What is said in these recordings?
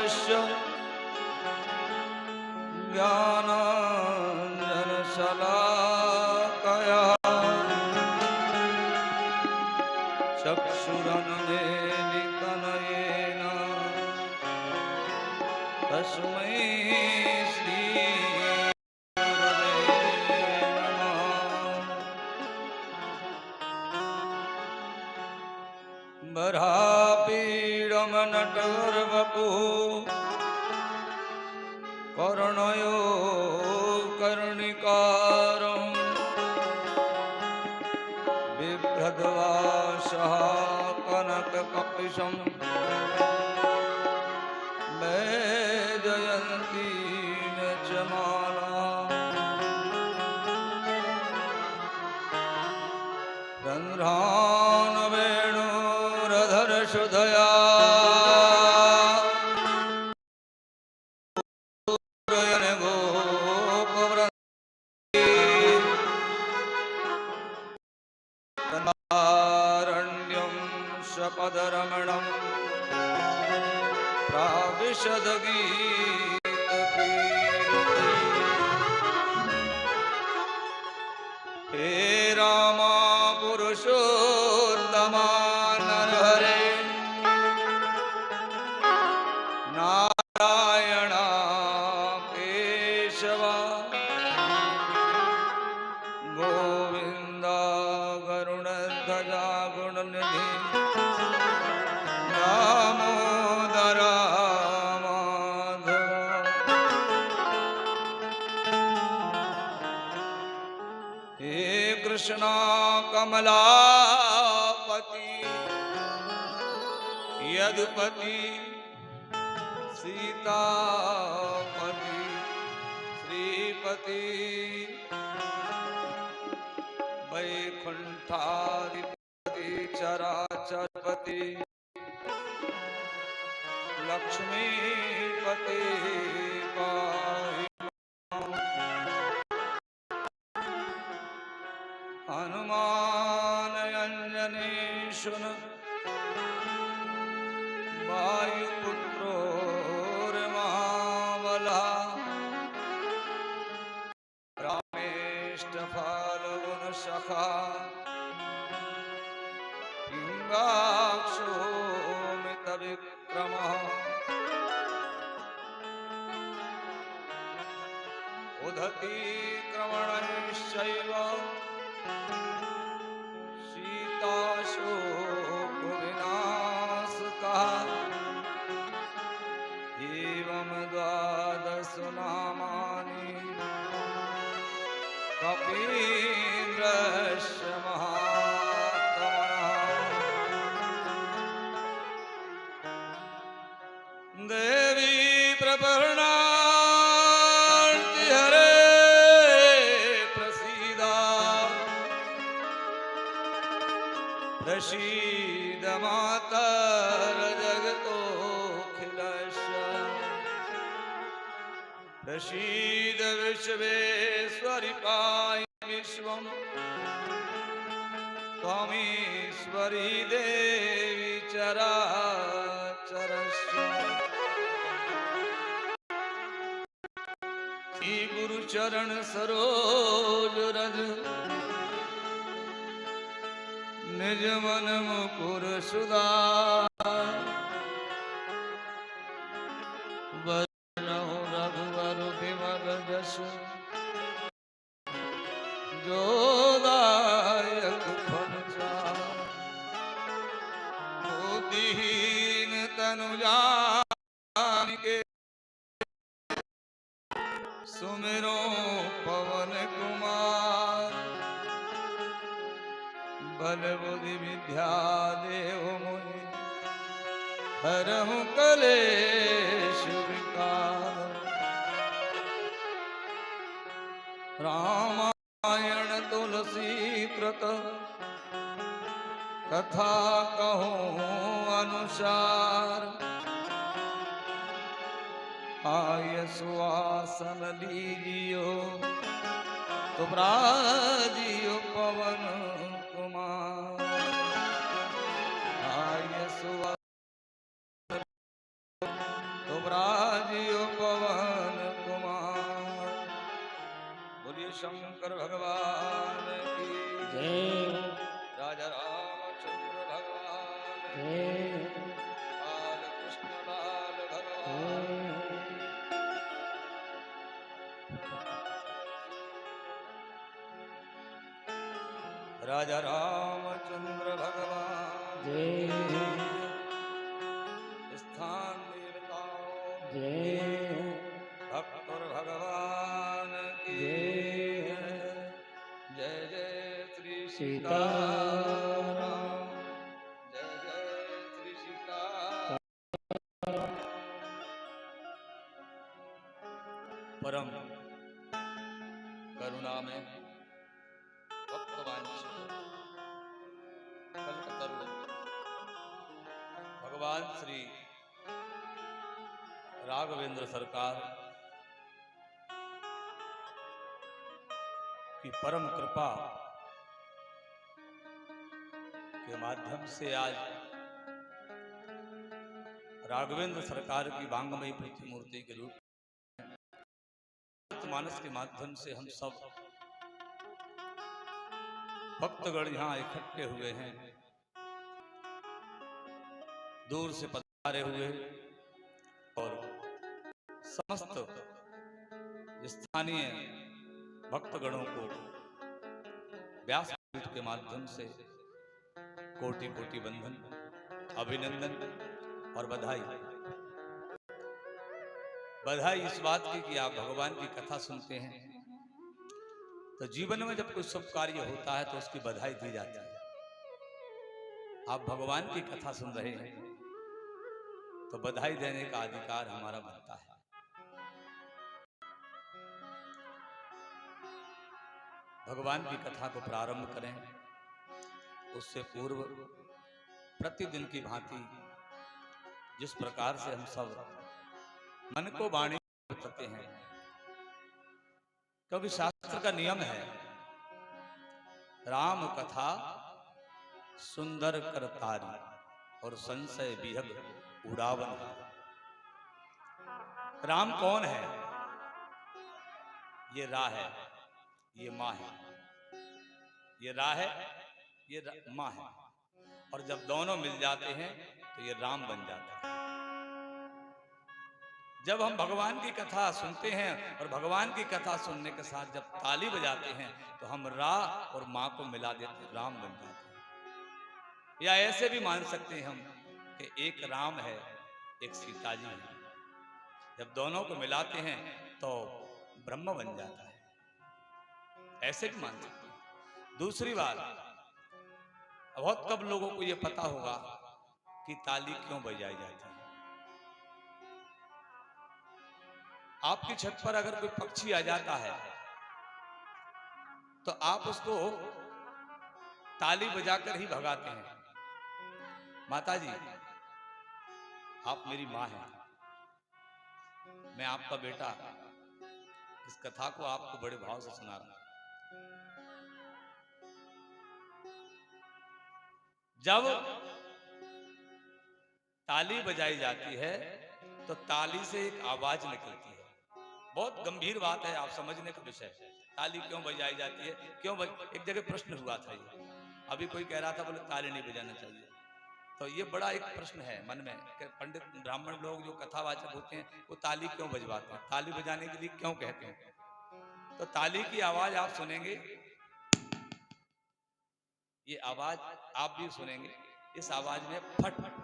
तस्य ज्ञानाञ्जनशलाकया चक्षुरन्मीलितनयेन तस्मै श्रीगुरवे नमः। बरापीडमनटर्वपुः कर्णयो कर्णिकारं बिभ्रद्वासः कनककपिशं वैजयन्तीं च मालां रन्ध्रान् वेणुरधरसुधया पदरमणं प्राविशदगीतकीर्ति। हे रामा पुरुषोत्तमा नरहरे नारायणा केशवा गोविन्दा गरुडध्वजा गुणनिधि दामोदरा माधवा। हे कृष्णा कमलापति यदुपति सीतापति श्रीपति वैकुंठाधिपति चराचरपति लक्ष्मीपति पाहि मां। हनुमान अंजनेशुन वायुपुत्रो महाबलः रामेष्टफाल्गुनसखा पिङ्गाक्षो मितविक्रमः उदती क्रमणश्चैव सीताशोकविनाशकः एवं द्वादश नामानि कपीन्द्रस्य महात्मनः। देवी प्रपन्नार्ति हरे प्रसीदा प्रसीद मातर जगतोऽखिलस्य प्रसीद विश्वेश्वरि पाहि विश्वं त्वमीश्वरी देवी चराचरस्य। श्री गुरु चरण सरोज रज निज मन मुकुर सुधार बरनहुँ रघुवर बिमल जसु जो दायक फल चार। बुद्धिहीन तनु जानिके सुमिरो पवन कुमार बल बुद्धि विद्या देव मुनि हरहु कलेश विकार। रामायण तुलसी कृत कथा कहूँ अनुसार आय सुवासन लीजियो तो ब्राजियो पवन कुमार। आय सुवासन तो साजियो पवन कुमार। बोलिए शंकर भगवान की जय। राजा रामचंद्र भगवान जय। बाल कृष्ण लाल भगवान। राजा रामचंद्र भगवान जय। स्थान देवताओं जय। भक्त और भगवान की जय जय श्री सीताराम जय जय श्री सीताराम। परम करुणा में भक्तवांछित कल्पतरु भगवान श्री राघवेंद्र सरकार की परम कृपा के माध्यम से आज राघवेंद्र सरकार की वांगमयी प्रतिमूर्ति के रूप मानस के माध्यम से हम सब भक्तगण यहाँ इकट्ठे हुए हैं। दूर से पधारे हुए और समस्त स्थानीय भक्तगणों को व्यासपीठ के माध्यम से कोटि कोटि बंधन, अभिनंदन और बधाई। बधाई इस बात की कि आप भगवान की कथा सुनते हैं तो जीवन में जब कोई शुभ कार्य होता है तो उसकी बधाई दी जाती है। आप भगवान की कथा सुन रहे हैं तो बधाई देने का अधिकार हमारा बनता है। भगवान की कथा को प्रारंभ करें उससे पूर्व प्रतिदिन की भांति जिस प्रकार से हम सब मन को वाणी करते हैं, क्योंकि शास्त्र का नियम है राम कथा सुंदर करतारी और संशय विहग उड़ावन। राम कौन है? ये रा है, ये माँ है। ये रा है, ये माँ है, और जब दोनों मिल जाते हैं तो ये राम बन जाता है। जब हम भगवान की कथा सुनते हैं और भगवान की कथा सुनने के साथ जब ताली बजाते हैं तो हम रा और माँ को मिला देते राम बन जाते हैं। या ऐसे भी मान सकते हैं हम कि एक राम है एक सीता जी है। जब दोनों को मिलाते हैं तो ब्रह्म बन जाता है। ऐसे भी मान सकते हैं। दूसरी बात, बहुत कम लोगों को यह पता होगा कि ताली क्यों बजाई जाती है। आपकी छत पर अगर कोई पक्षी आ जाता है तो आप उसको ताली बजाकर ही भगाते हैं। माता जी, आप मेरी माँ हैं, मैं आपका बेटा। इस कथा को आपको बड़े भाव से सुना रहा हूं। जब ताली बजाई जाती है तो ताली से एक आवाज निकलती है। बहुत गंभीर बात है, आप समझने का विषय है। ताली क्यों बजाई जाती है, एक जगह प्रश्न हुआ था ये, अभी कोई कह रहा था बोले ताली नहीं बजाना चाहिए। तो ये बड़ा एक प्रश्न है मन में कि पंडित ब्राह्मण लोग जो कथावाचक होते हैं वो ताली क्यों बजवाते हैं, ताली बजाने के लिए क्यों कहते हैं। तो ताली की आवाज आप सुनेंगे, ये आवाज आप भी सुनेंगे। इस आवाज में फट फट,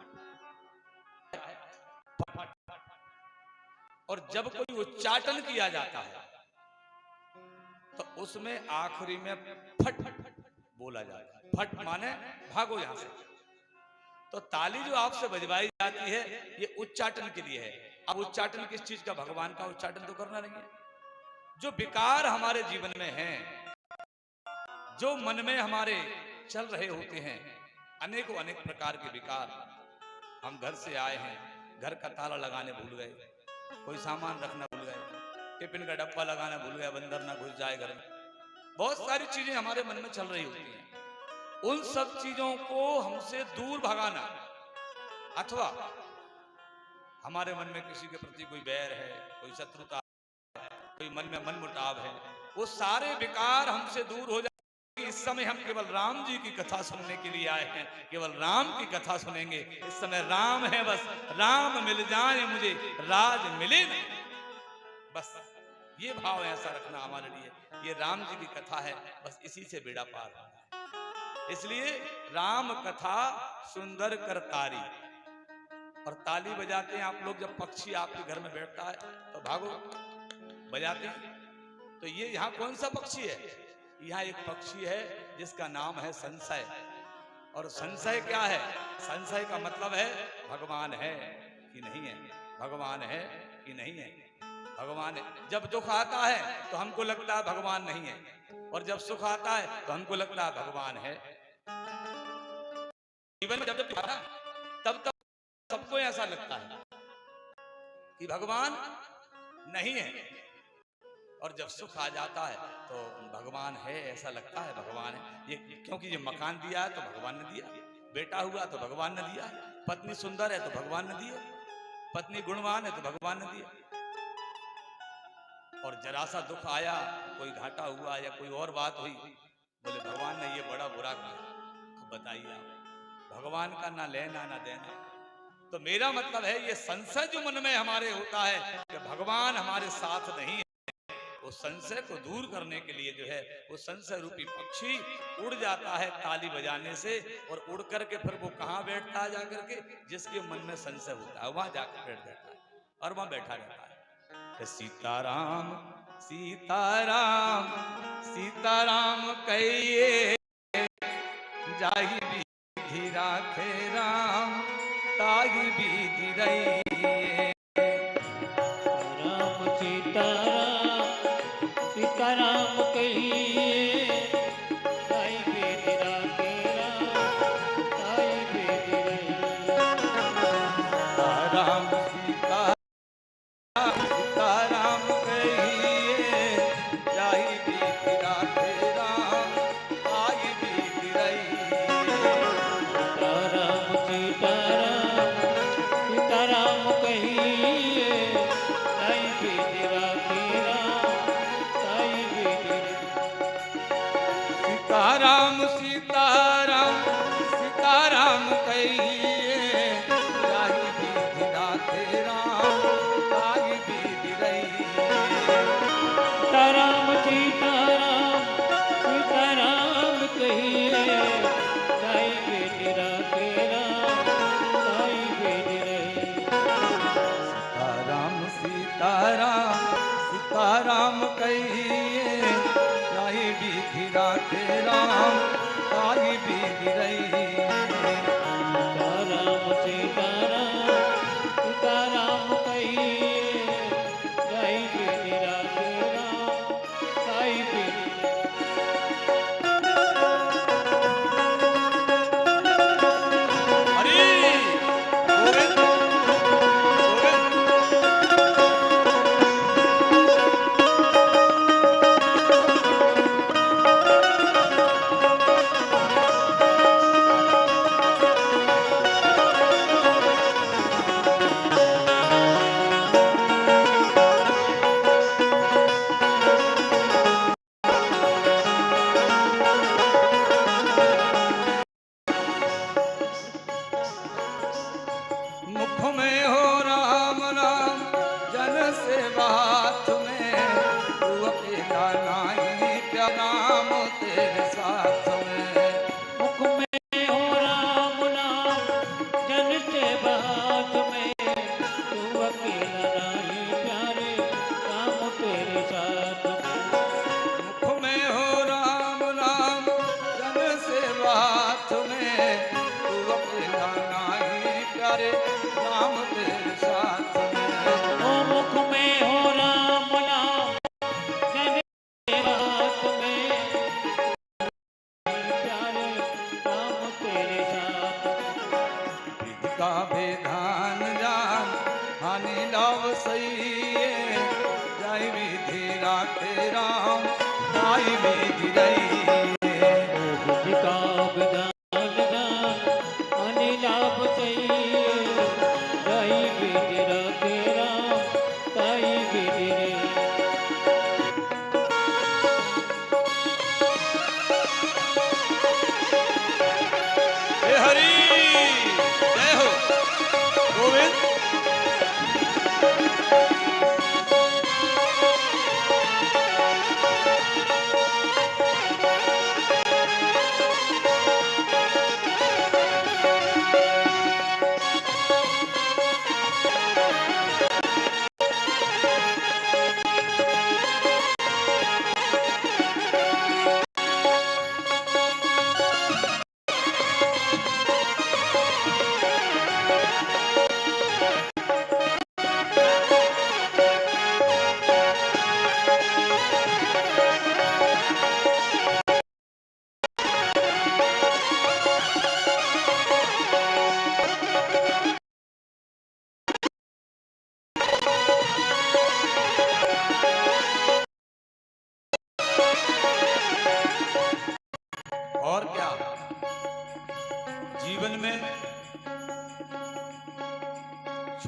और जब कोई उच्चाटन किया जाता है तो उसमें आखिरी में फट बोला जाता है। फट माने भागो यहां से। तो ताली जो आपसे बजवाई जाती है ये उच्चाटन के लिए है। अब उच्चाटन किस चीज का? भगवान का उच्चाटन तो करना नहीं है। जो विकार हमारे जीवन में हैं, जो मन में हमारे चल रहे होते हैं, अनेकों अनेक प्रकार के विकार। हम घर से आए हैं, घर का ताला लगाने भूल गए, कोई सामान रखना भूल गए, टिफिन का डब्बा लगाना भूल गया, बंदर ना घुस जाए घर में। बहुत सारी चीजें हमारे मन में चल रही होती हैं। उन सब चीजों को हमसे दूर भगाना, अथवा हमारे मन में किसी के प्रति कोई बैर है, कोई शत्रुता है, कोई मन में मनमुटाव है, वो सारे विकार हमसे दूर हो जाए। इस समय हम केवल राम जी की कथा सुनने के लिए आए हैं, केवल राम की कथा सुनेंगे। इस समय राम है, बस राम मिल जाए मुझे, राज मिले नहीं। बस ये भाव ऐसा रखना हमारे लिए, ये राम जी की कथा है, बस इसी से बेड़ा पार होना है। इसलिए राम कथा सुंदर कर तारी। और ताली बजाते हैं आप लोग, जब पक्षी आपके घर में बैठता है तो भागो बजाते हैं। तो ये यहाँ कौन सा पक्षी है? यहाँ एक पक्षी है जिसका नाम है संशय। और संशय क्या है? संशय का मतलब है भगवान है कि नहीं है, भगवान है कि नहीं है, भगवान है। जब दुख आता है तो हमको लगता है भगवान नहीं है, और जब सुख आता है तो हमको लगता है भगवान है। जीवन में जब जब आता तब सबको ऐसा लगता है कि भगवान नहीं है, और जब सुख आ जाता है तो भगवान है, ऐसा लगता है भगवान है। ये क्योंकि ये मकान दिया है तो भगवान ने दिया, बेटा हुआ तो भगवान ने दिया, पत्नी सुंदर है तो भगवान ने दिया, पत्नी गुणवान है तो भगवान ने दिया। और जरा सा दुख आया, कोई घाटा हुआ या कोई और बात हुई, बोले भगवान ने ये बड़ा बुरा किया। अब बताइए आप, भगवान का ना लेना ना देना। तो मेरा मतलब है ये संशय जो मन में हमारे होता है कि भगवान हमारे साथ नहीं है, वो संशय को दूर करने के लिए जो है वो संशय रूपी पक्षी उड़ जाता है ताली बजाने से, और उड़ करके फिर वो कहाँ बैठता है जाकर के? जिसके मन में संशय होता है वहां जाकर बैठ जाता है और वहां बैठा रहता है। सीताराम सीताराम सीताराम कहिए, जाहि विधि राखे राम, ताहि विधि रहिए। राम सीताराम सीताराम कहिए, ताहि विधि राखे राम, ताहि विधि रहिए। राम सीताराम सीताराम कहिए, जाहि विधि राखे राम, ताहि विधि रहिए। राम सीताराम सीताराम कहिए, ताहि विधि राखे राम, ताहि विधि रहिए। सीताराम सीताराम सीताराम कहिए, जाहि विधि राखे राम, ताहि विधि रहिए। सीताराम सीताराम सीताराम कहिए, ताहि विधि राखे राम, ताहि विधि रहिए। सीताराम सीताराम सीताराम कहिए, जाहि विधि राखे राम, ताहि विधि रहिए। सीताराम सीताराम सीताराम कहिए, ताहि विधि राखे राम, ताहि विधि हरि गोविंद गोविंद। मुख में हो राम राम, जन सेवा हाथ में, तू अकेला नाही प्यारा राम तेरे साथ में। मुख में हो राम नाम, जन से बात में, तू अकेला नाही प्यारे, राम तेरे साथ में। मुख में हो राम राम, जन सेवा हाथ में, तू अकेला नाही प्यारे राम तेरे साथ में। ओ मुख में हो राम नाम, जन से बात में, प्यारे राम तेरे साथ में। विधि का विधान जान, हानि लाभ सही, जाहि विधि राखे राम, ताहि विधि रहिए। विधि का विधान जान, हानि लाभ सही, जाहि विधि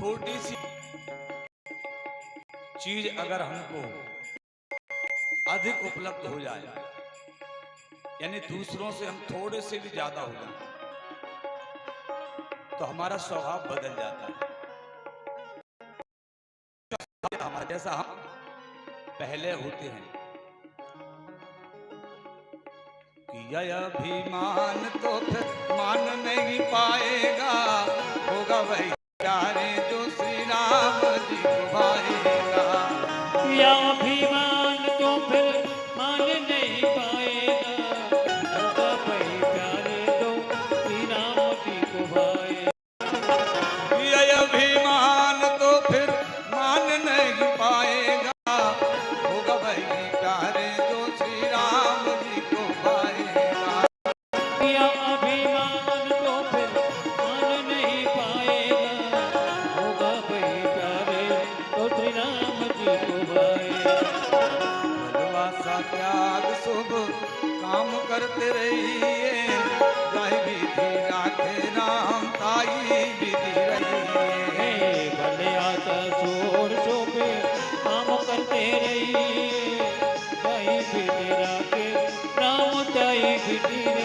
छोटी सी चीज अगर हमको अधिक उपलब्ध हो जाए, यानी दूसरों से हम थोड़े से भी ज्यादा हो जाए, तो हमारा स्वभाव बदल जाता है। हमारे जैसा हम पहले होते हैं कि यह अभिमान तो फिर मान नहीं पाएगा, होगा वही प्यारे जो श्री राम जी को भाएगा। या अभिमान तो फिर मान नहीं पाएगा, होगा वही प्यारे जो श्री राम जी को भाएगा। यह अभिमान तो फिर मान नहीं पाएगा, होगा वही प्यारे जो श्री राम जी को भाएगा। या अभिमान तो फिर मान नहीं पाएगा, होगा वही प्यारे जो श्री राम जी को भाएगा। भलवा सा त्याग शुभ काम करते रहिए, जाहि विधि राखे राम ताई विधि रहिए। भले आता शोर शोभे काम करते रहिए, ताई विधि राखे राम ताई विधि रे।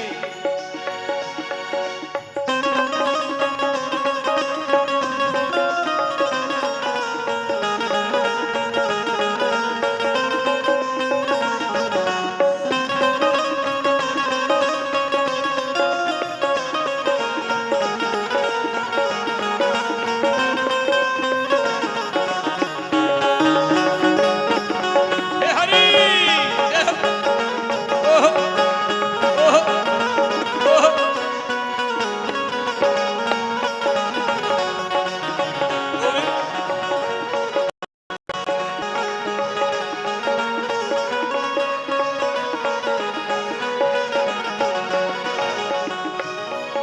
हे हरि ओह ओह ओह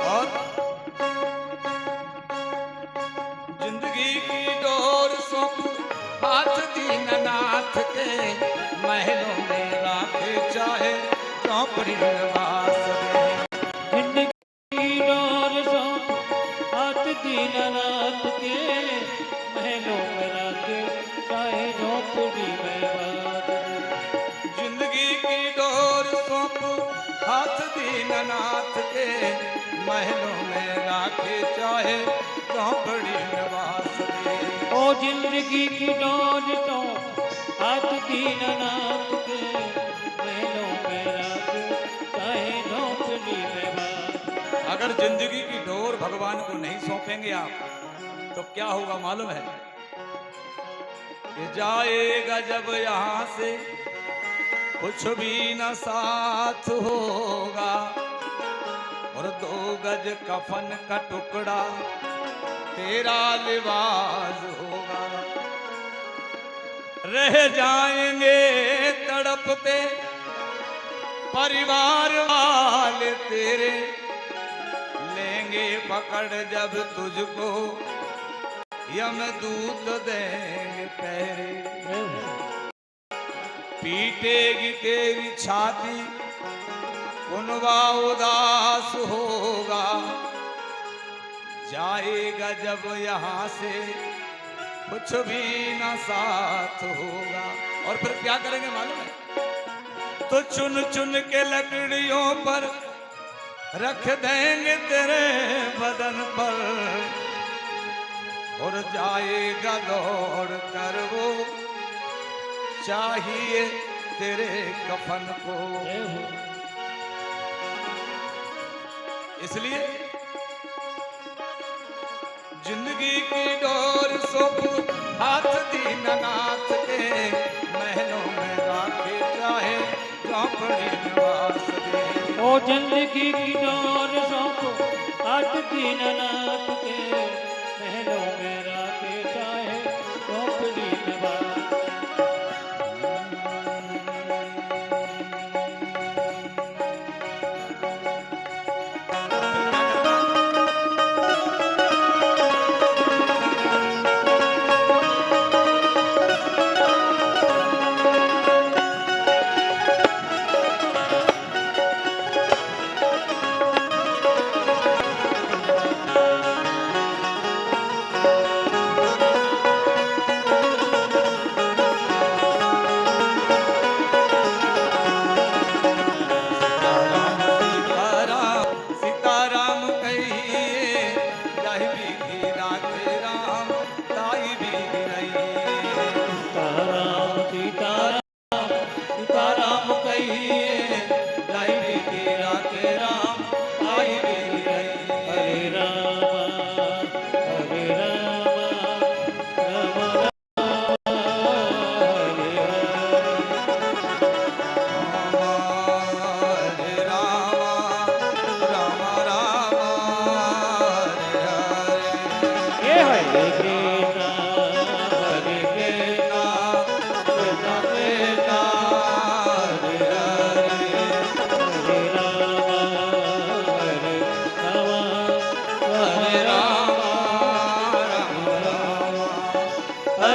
और जिंदगी की डोर सौंप हाथ दीननाथ के, महलों में राखे चाहे चौपड़ी में वास दे। जिंदगी डोर सौंप हाथ दीननाथ के, महलों में राखे चाहे झोपड़ी में बात दे। जिंदगी की डोर सौंप हाथ दीननाथ के, महलों में राखे चाहे चौपड़ी में वास दे। ओ जिंदगी की डोर तो हाथ दीननाथ के, महलों में राखे चाहे झोपड़ी में बात। अगर जिंदगी की डोर भगवान को नहीं सौंपेंगे आप, तो क्या होगा मालूम है? कि जाएगा जब यहाँ से कुछ भी न साथ होगा, और 2 गज कफन का टुकड़ा तेरा लिबास होगा। रह जाएंगे तड़पते परिवार वाले तेरे, लेंगे पकड़ जब तुझको यमदूत देंगे पहरे। पीटेगी तेरी छाती कुनवा उदास होगा, जाएगा जब यहाँ से कुछ भी न साथ होगा। और फिर क्या करेंगे मालूम है? तो चुन चुन के लकड़ियों पर रख देंगे तेरे बदन पर, और जाएगा दौड़ कर वो चाहिए तेरे कफन को। इसलिए जिंदगी की डोर सौंप हाथ दीननाथ के, महलों में राखे चाहे चौपड़ी में वास दे। ओ जिंदगी की डोर सौंप हाथ दीननाथ के, महलों में राखे चाहे झोपड़ी में बात।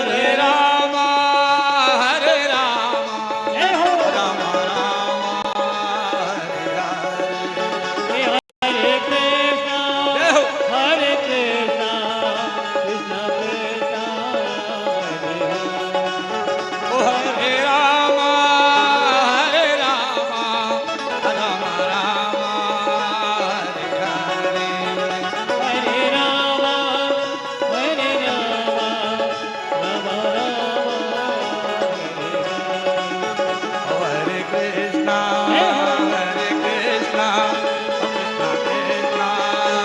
हरे राम हरे राम जय हो राम राम हरे हरे हरे कृष्णा जय हो हरे कृष्णा कृष्णा कृष्णा हरे हरे ओ हरे राम हरे राम राम राम हरे हरे हरे राम हरे राम राम राम ओ हरे कृष्णा जय हो हरे कृष्णा कृष्णा कृष्णा हरे हरे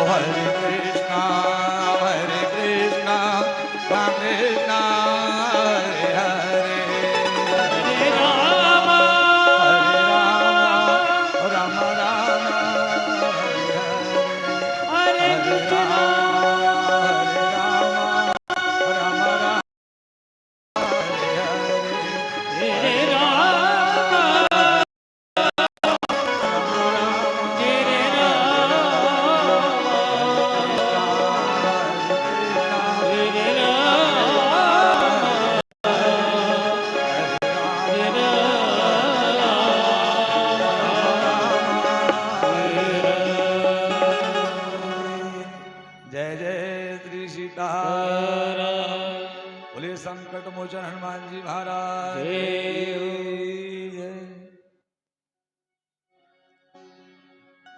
हरे कृष्णा हरे कृष्णा कृष्णा कृष्णा ओ हरे कृष्णा राम कृष्णा हरे हरे हरे राम हरे राम राम हरे हरे हरे हरे कृष्णा राम हरे हरे हरे राम हरे राम हरे राम हरे जय जय श्री सीताराम बोले संकट मोचन हनुमान जी महाराज की जय।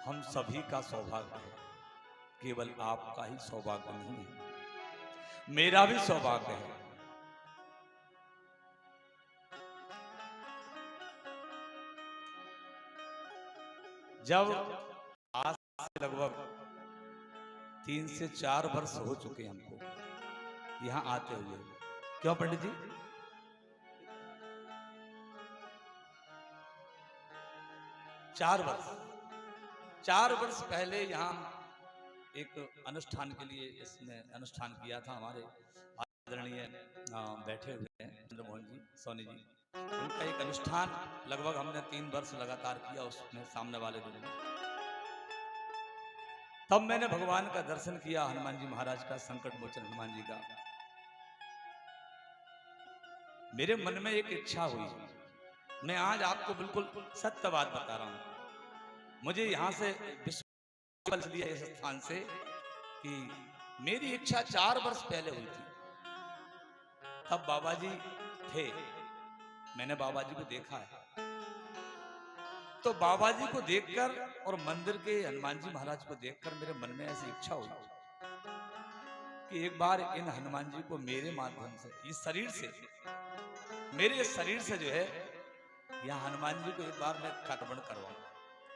हम सभी का सौभाग्य है, केवल आपका ही सौभाग्य नहीं है, मेरा भी सौभाग्य है। जब आज से लगभग 3 से 4 वर्ष हो चुके हमको यहाँ आते हुए। क्यों पंडित जी? चार वर्ष पहले यहाँ एक अनुष्ठान के लिए इसने अनुष्ठान किया था। हमारे आदरणीय बैठे हुए हैं चंद्रमोहन जी सोनी जी, उनका एक अनुष्ठान लगभग हमने 3 वर्ष लगातार किया उसमें सामने वाले दिन में। तब मैंने भगवान का दर्शन किया, हनुमान जी महाराज का, संकट मोचन हनुमान जी का। मेरे मन में एक इच्छा हुई, मैं आज आपको बिल्कुल सत्य बात बता रहा हूं। मुझे यहां से विश्वास लिया इस स्थान से कि मेरी इच्छा 4 वर्ष पहले हुई थी। तब बाबा जी थे, मैंने बाबा जी को देखा है। तो बाबा जी को देखकर और मंदिर के हनुमान जी महाराज को देखकर मेरे मन में ऐसी इच्छा हुई कि एक बार इन हनुमान जी को मेरे माध्यम से, इस शरीर से, मेरे शरीर से जो है यहाँ हनुमान जी को एक बार मैं खत्म करवाऊं,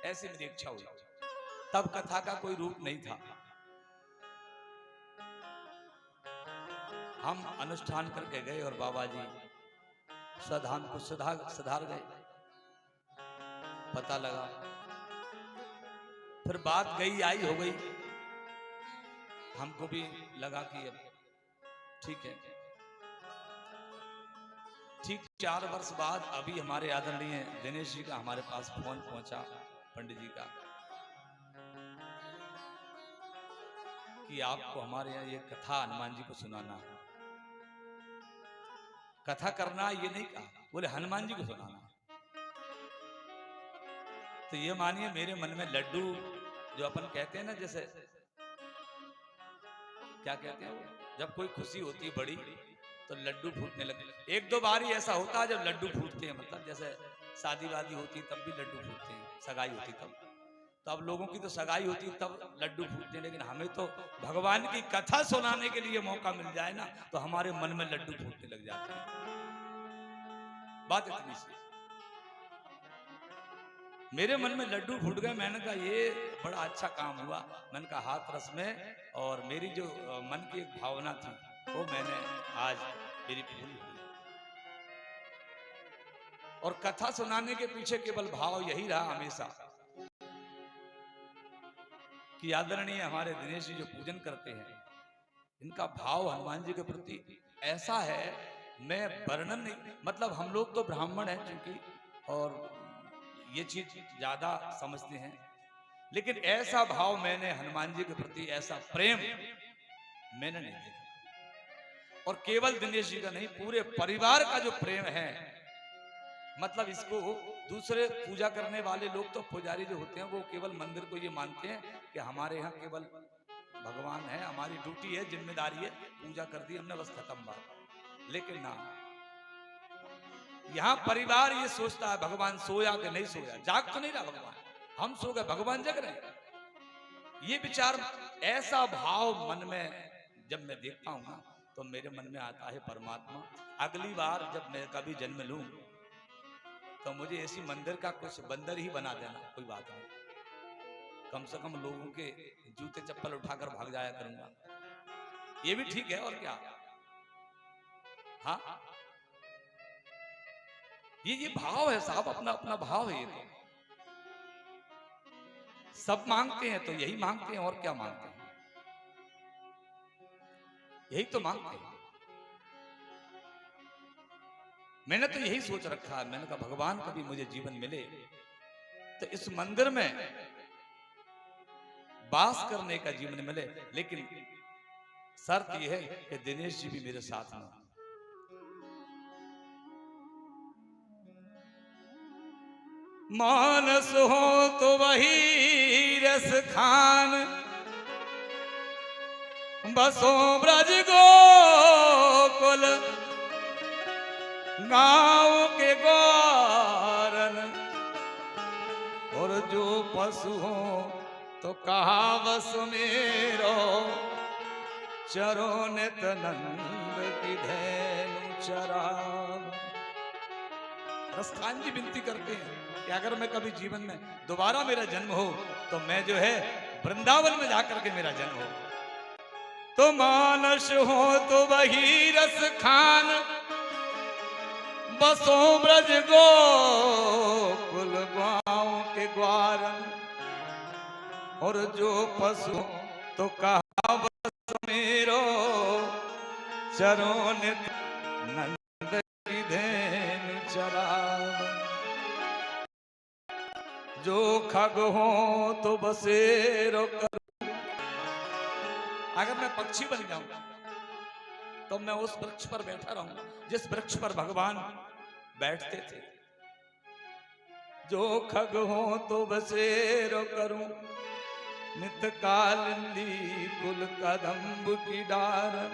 ऐसी मेरी इच्छा हुई। तब कथा का कोई रूप नहीं था। हम अनुष्ठान करके गए और बाबा जी स्वधाम को सुधार गए। पता लगा, फिर बात गई आई हो गई। हमको भी लगा कि अब ठीक है। ठीक 4 वर्ष बाद अभी हमारे आदरणीय दिनेश जी का हमारे पास फोन पहुंचा, पंडित जी का, कि आपको हमारे यहाँ ये कथा हनुमान जी को सुनाना है। कथा करना ये नहीं कहा, बोले हनुमान जी को सुनाना। तो ये मानिए मेरे मन में लड्डू, जो अपन कहते हैं ना, जैसे क्या कहते हैं वो, जब कोई खुशी होती है बड़ी तो लड्डू फूटने लगे। 1-2 बार ही ऐसा होता है जब लड्डू फूटते हैं, मतलब जैसे शादी वादी होती है तब भी लड्डू फूटते हैं, सगाई होती तब। तो अब लोगों की तो सगाई होती है तब लड्डू फूटते हैं, लेकिन हमें तो भगवान की कथा सुनाने के लिए मौका मिल जाए ना तो हमारे मन में लड्डू फूटने लग जाते हैं। बात इतनी सी, मेरे मन में लड्डू फूट गए। मैंने कहा ये बड़ा अच्छा काम हुआ। मैंने कहा हाथ रस में, और मेरी जो मन की एक भावना थी वो मैंने आज मेरी पूरी हुई। और कथा सुनाने के पीछे केवल भाव यही रहा हमेशा कि आदरणीय हमारे दिनेश जी जो पूजन करते हैं, इनका भाव हनुमान जी के प्रति ऐसा है, मैं वर्णन नहीं, मतलब हम लोग तो ब्राह्मण हैं चूंकि, और ये चीज ज्यादा समझते हैं, लेकिन ऐसा भाव मैंने हनुमान जी के प्रति, ऐसा प्रेम मैंने नहीं देखा। और केवल दिनेश जी का नहीं, पूरे परिवार का जो प्रेम है, मतलब इसको दूसरे पूजा करने वाले लोग तो पुजारी जो होते हैं वो केवल मंदिर को ये मानते हैं कि हमारे यहाँ केवल भगवान है, हमारी ड्यूटी है, जिम्मेदारी है, पूजा कर दी हमने, बस खत्म बात। लेकिन ना, यहाँ परिवार ये सोचता है भगवान सोया कि नहीं सोया, जाग तो नहीं रहा भगवान, हम सो गए भगवान जग रहे हैं। ये विचार, ऐसा भाव मन में जब मैं देखता हूं ना, तो मेरे मन में आता है परमात्मा, अगली बार जब मैं कभी जन्म लूं तो मुझे ऐसी मंदिर का कुछ बंदर ही बना देना, कोई बात नहीं, कम से कम लोगों के जूते चप्पल उठाकर भाग जाया करूंगा, ये भी ठीक है, और क्या। हाँ, ये भाव है साहब, अपना अपना भाव है। ये तो सब मांगते हैं तो यही मांगते हैं, और क्या मांगते हैं, यही तो मांगते हैं। मैंने तो यही सोच रखा है, मैंने कहा भगवान कभी मुझे जीवन मिले तो इस मंदिर में वास करने का जीवन मिले, लेकिन शर्त यह है कि दिनेश जी भी मेरे साथ में। मानस हो तो वही रस खान, बसो ब्रज गोकुल, गांव के ग्वारन, और जो पशु हो तो कहा बस मेरो, चरो नित नंद की धेनु चरा। रसखान जी विनती करते हैं कि अगर मैं कभी जीवन में दोबारा मेरा जन्म हो तो मैं जो है वृंदावन में जाकर के मेरा जन्म हो। तो मानस हो तो वही रस खान, बसो ब्रज गोकुल, गांव के ग्वारन, और जो पशु तो कहा बस मेरो, चरो नित नंद की धेनु चरावन। जो खग हो तो बसेरो करूं, अगर मैं पक्षी बन जाऊं तो मैं उस वृक्ष पर बैठा रहूं जिस वृक्ष पर भगवान बैठते थे। जो खग हो तो बसेरो करूं, नित कालिंदी कुल कदम्ब की डारन,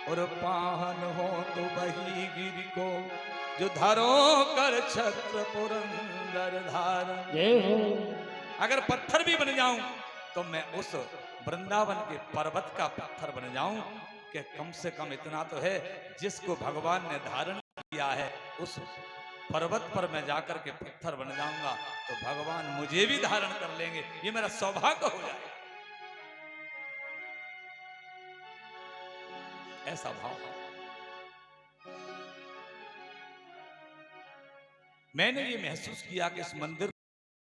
और पाहन हो तो वही गिरि को, जो धरो कर छत्र पुरंदर धारन। अगर पत्थर भी बन जाऊं तो मैं उस वृंदावन के पर्वत का पत्थर बन जाऊं, कि कम से कम इतना तो है, जिसको भगवान ने धारण किया है उस पर्वत पर मैं जाकर के पत्थर बन जाऊंगा तो भगवान मुझे भी धारण कर लेंगे, ये मेरा सौभाग्य हो जाए। ऐसा भाव मैंने ये महसूस किया कि इस मंदिर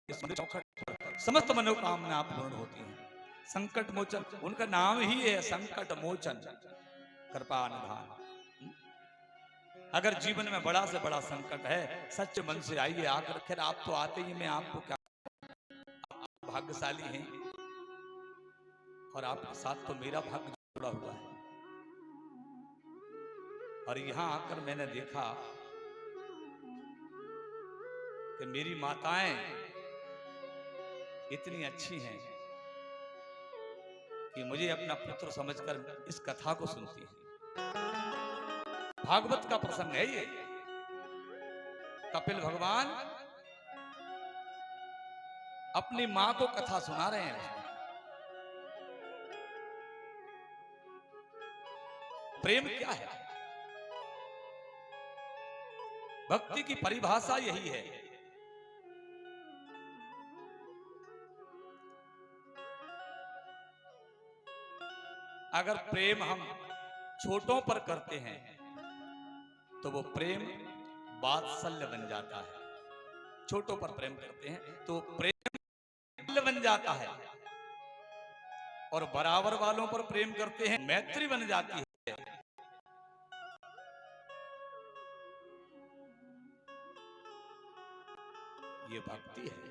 चौखट पर समस्त मनोकामना पूर्ण होती हैं। संकट मोचन उनका नाम ही है, संकट मोचन, कृपा निधान। अगर जीवन में बड़ा से बड़ा संकट है, सच्चे मन से आइए, आकर खैर आप तो आते ही, मैं आपको क्या, आप भाग्यशाली हैं और आपके साथ तो मेरा भाग्य जुड़ा हुआ है। और यहां आकर मैंने देखा कि मेरी माताएं इतनी अच्छी हैं कि मुझे अपना पुत्र समझकर इस कथा को सुनती है। भागवत का प्रसंग है ये। कपिल भगवान अपनी मां को कथा सुना रहे हैं। प्रेम क्या है? भक्ति की परिभाषा यही है। अगर प्रेम हम छोटों पर करते हैं तो वो प्रेम वात्सल्य बन जाता है। छोटों पर प्रेम करते हैं तो प्रेम बन जाता है, और बराबर वालों पर प्रेम करते हैं मैत्री बन जाती है। ये भक्ति है।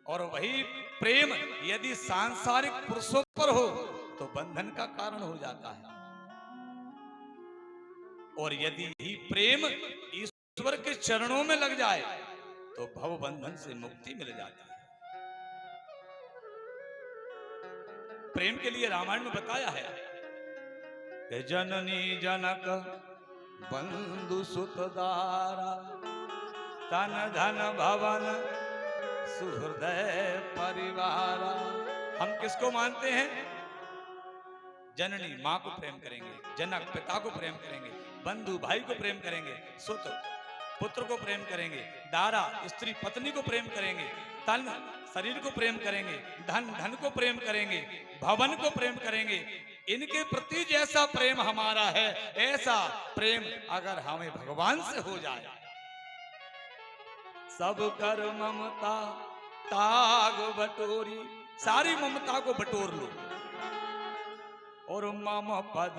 और वही प्रेम यदि सांसारिक पुरुषों पर हो तो बंधन का कारण हो जाता है, और यदि ही प्रेम ईश्वर के चरणों में लग जाए तो भव बंधन से मुक्ति मिल जाती है। प्रेम के लिए रामायण में बताया है कि जननी जनक बंधु सुतदारा तन धन भवन सुहृदय परिवार। हम किसको मानते हैं? जननी माँ को प्रेम करेंगे, जनक पिता को प्रेम करेंगे, बंधु भाई को प्रेम करेंगे, सुत पुत्र को प्रेम करेंगे, दारा स्त्री पत्नी को प्रेम करेंगे, तन शरीर को प्रेम करेंगे, धन धन को प्रेम करेंगे, भवन को प्रेम करेंगे। इनके प्रति जैसा प्रेम हमारा है, ऐसा प्रेम अगर हमें भगवान से हो जाए, सब कर ममता ताग बटोरी, सारी ममता को बटोर लो, और मम पद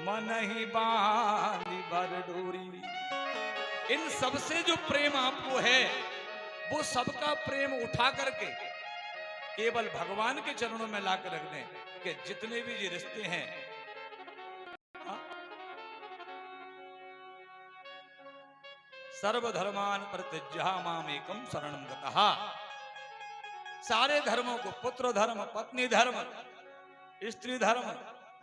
मन ही बांधी बर डोरी। इन सबसे जो प्रेम आपको है, वो सबका प्रेम उठा करके केवल भगवान के चरणों में लाकर रख दें कि जितने भी ये रिश्ते हैं, सर्वधर्मान परित्यज्य मामेकं शरणं गतः। सारे धर्मों को, पुत्र धर्म, पत्नी धर्म, स्त्री धर्म,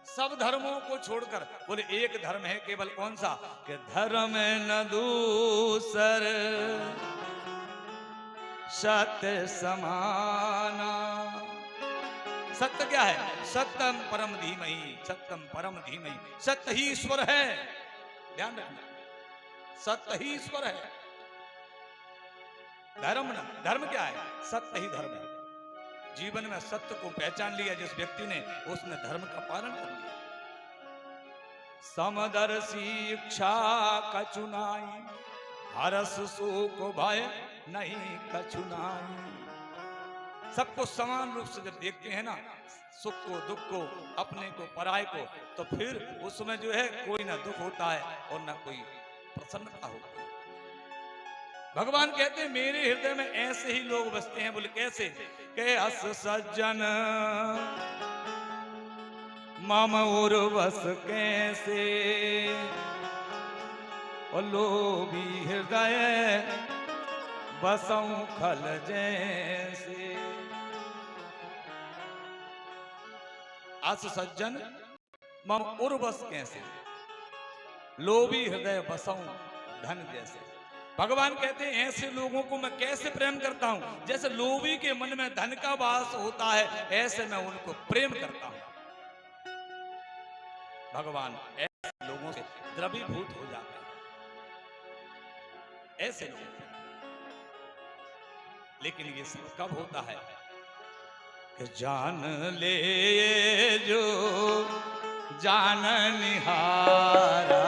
सब धर्मों को छोड़कर बोले एक धर्म है केवल, कौन सा? कि धर्म न दूसर सत्य समाना। सत्य क्या है? सत्यम परम धीमहि, सत्यम परम धीमहि। सत्य ही ईश्वर है, ध्यान रखना, सत्य ही ईश्वर है। धर्म न, धर्म क्या है? सत्य ही धर्म है। जीवन में सत्य को पहचान लिया जिस व्यक्ति ने, उसने धर्म का पालन कर लिया। समदर्शी इच्छा कछुनाई, हरस सुख भय नहीं कछुनाई। सबको समान रूप से जब देखते हैं ना, सुख को दुख को, अपने को पराये को, तो फिर उसमें जो है कोई ना दुख होता है और ना कोई प्रसन्नता होती है। भगवान कहते हैं मेरे हृदय में ऐसे ही लोग बसते हैं। बोले कैसे? के अस सज्जन मम उर्वस कैसे, और लोभी हृदय बसऊं खल जैसे। अस सज्जन मम उर्वस कैसे, लोभी हृदय बसऊं धन जैसे। भगवान कहते हैं ऐसे लोगों को मैं कैसे प्रेम करता हूं? जैसे लोभी के मन में धन का वास होता है, ऐसे मैं उनको प्रेम करता हूं। भगवान ऐसे लोगों से द्रवीभूत हो जाते हैं, ऐसे लोग। लेकिन ये सब कब होता है? कि जान ले जो जान निहारा,